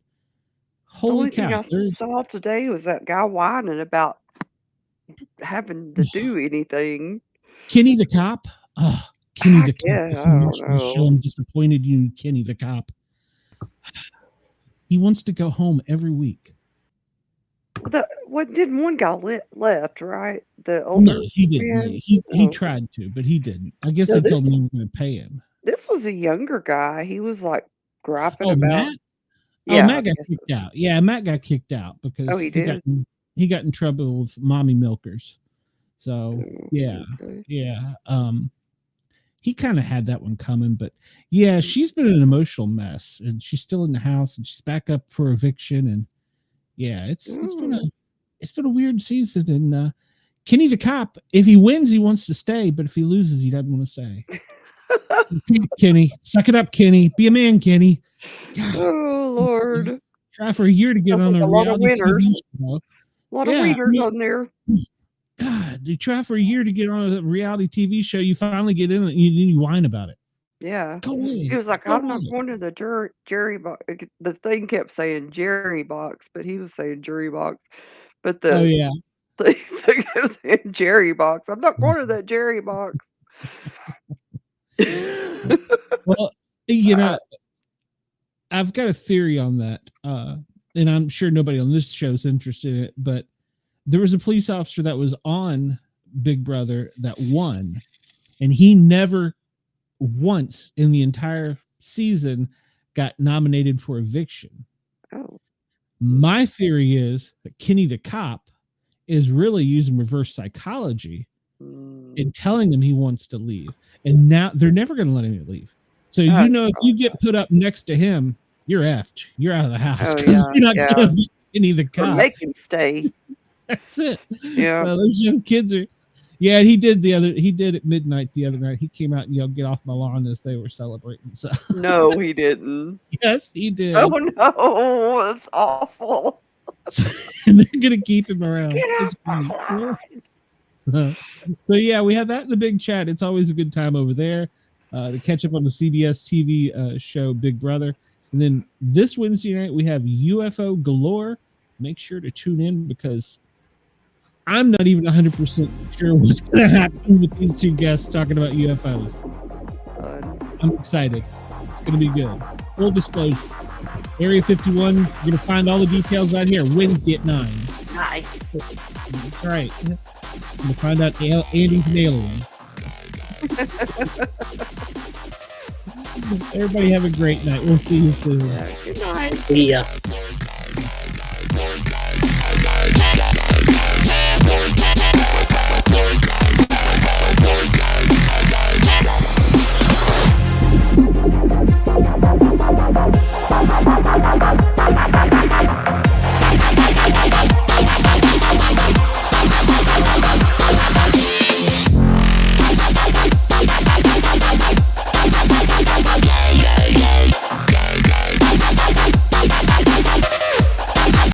Speaker 1: holy cow.
Speaker 2: I saw today was that guy whining about having to do anything.
Speaker 1: Kenny the cop. Oh, Kenny the cop.
Speaker 2: Yeah,
Speaker 1: I'm disappointed in Kenny the cop. He wants to go home every week.
Speaker 2: What didn't one guy left, right? The older
Speaker 1: he didn't. He tried to, but he didn't. I guess they told him they were going to pay him.
Speaker 2: This was a younger guy. He was like griping about.
Speaker 1: Matt? Yeah, Matt got kicked out. Yeah, Matt got kicked out because
Speaker 2: he did.
Speaker 1: He got in trouble with mommy milkers. So yeah. He kind of had that one coming, but yeah, she's been an emotional mess, and she's still in the house, and she's back up for eviction, and yeah, it's been a weird season. And Kenny the cop, if he wins, he wants to stay, but if he loses, he doesn't want to stay. Kenny, suck it up, Kenny. Be a man, Kenny. God.
Speaker 2: Oh Lord!
Speaker 1: Try for a year to get on a reality TV show.
Speaker 2: A lot of winners on there.
Speaker 1: God, you try for a year to get on a reality TV show. You finally get in it, and you whine about it.
Speaker 2: Yeah.
Speaker 1: Go away.
Speaker 2: He was like, I'm not going to the jury box. The thing kept saying Jerry box, but he was saying jury box. But the thing kept saying Jerry box. I'm not going to that Jerry box.
Speaker 1: Well, I've got a theory on that. And I'm sure nobody on this show is interested in it, but there was a police officer that was on Big Brother that won, and he never once in the entire season got nominated for eviction.
Speaker 2: Oh.
Speaker 1: My theory is that Kenny the cop is really using reverse psychology and telling him he wants to leave. And now they're never going to let him leave. So, if you get put up next to him, you're effed. You're out of the house because you're not going to evict Kenny the cop.
Speaker 2: Make him stay.
Speaker 1: That's it.
Speaker 2: Yeah.
Speaker 1: So those young kids are. Yeah, he did at midnight the other night. He came out and yelled, "Get off my lawn," as they were celebrating. So
Speaker 2: no, he didn't.
Speaker 1: Yes, he did.
Speaker 2: Oh no, that's awful.
Speaker 1: And they're gonna keep him around. It's funny. So yeah, we have that in the big chat. It's always a good time over there to catch up on the CBS TV show Big Brother. And then this Wednesday night we have UFO galore. Make sure to tune in because I'm not even 100% sure what's going to happen with these two guests talking about UFOs. I'm excited. It's going to be good. Full disclosure. Area 51, you're going to find all the details out here Wednesday at 9.
Speaker 2: Nice.
Speaker 1: That's right. You're going to find out Andy's an alien. Everybody have a great night. We'll see you soon.
Speaker 2: Good night.
Speaker 4: See ya.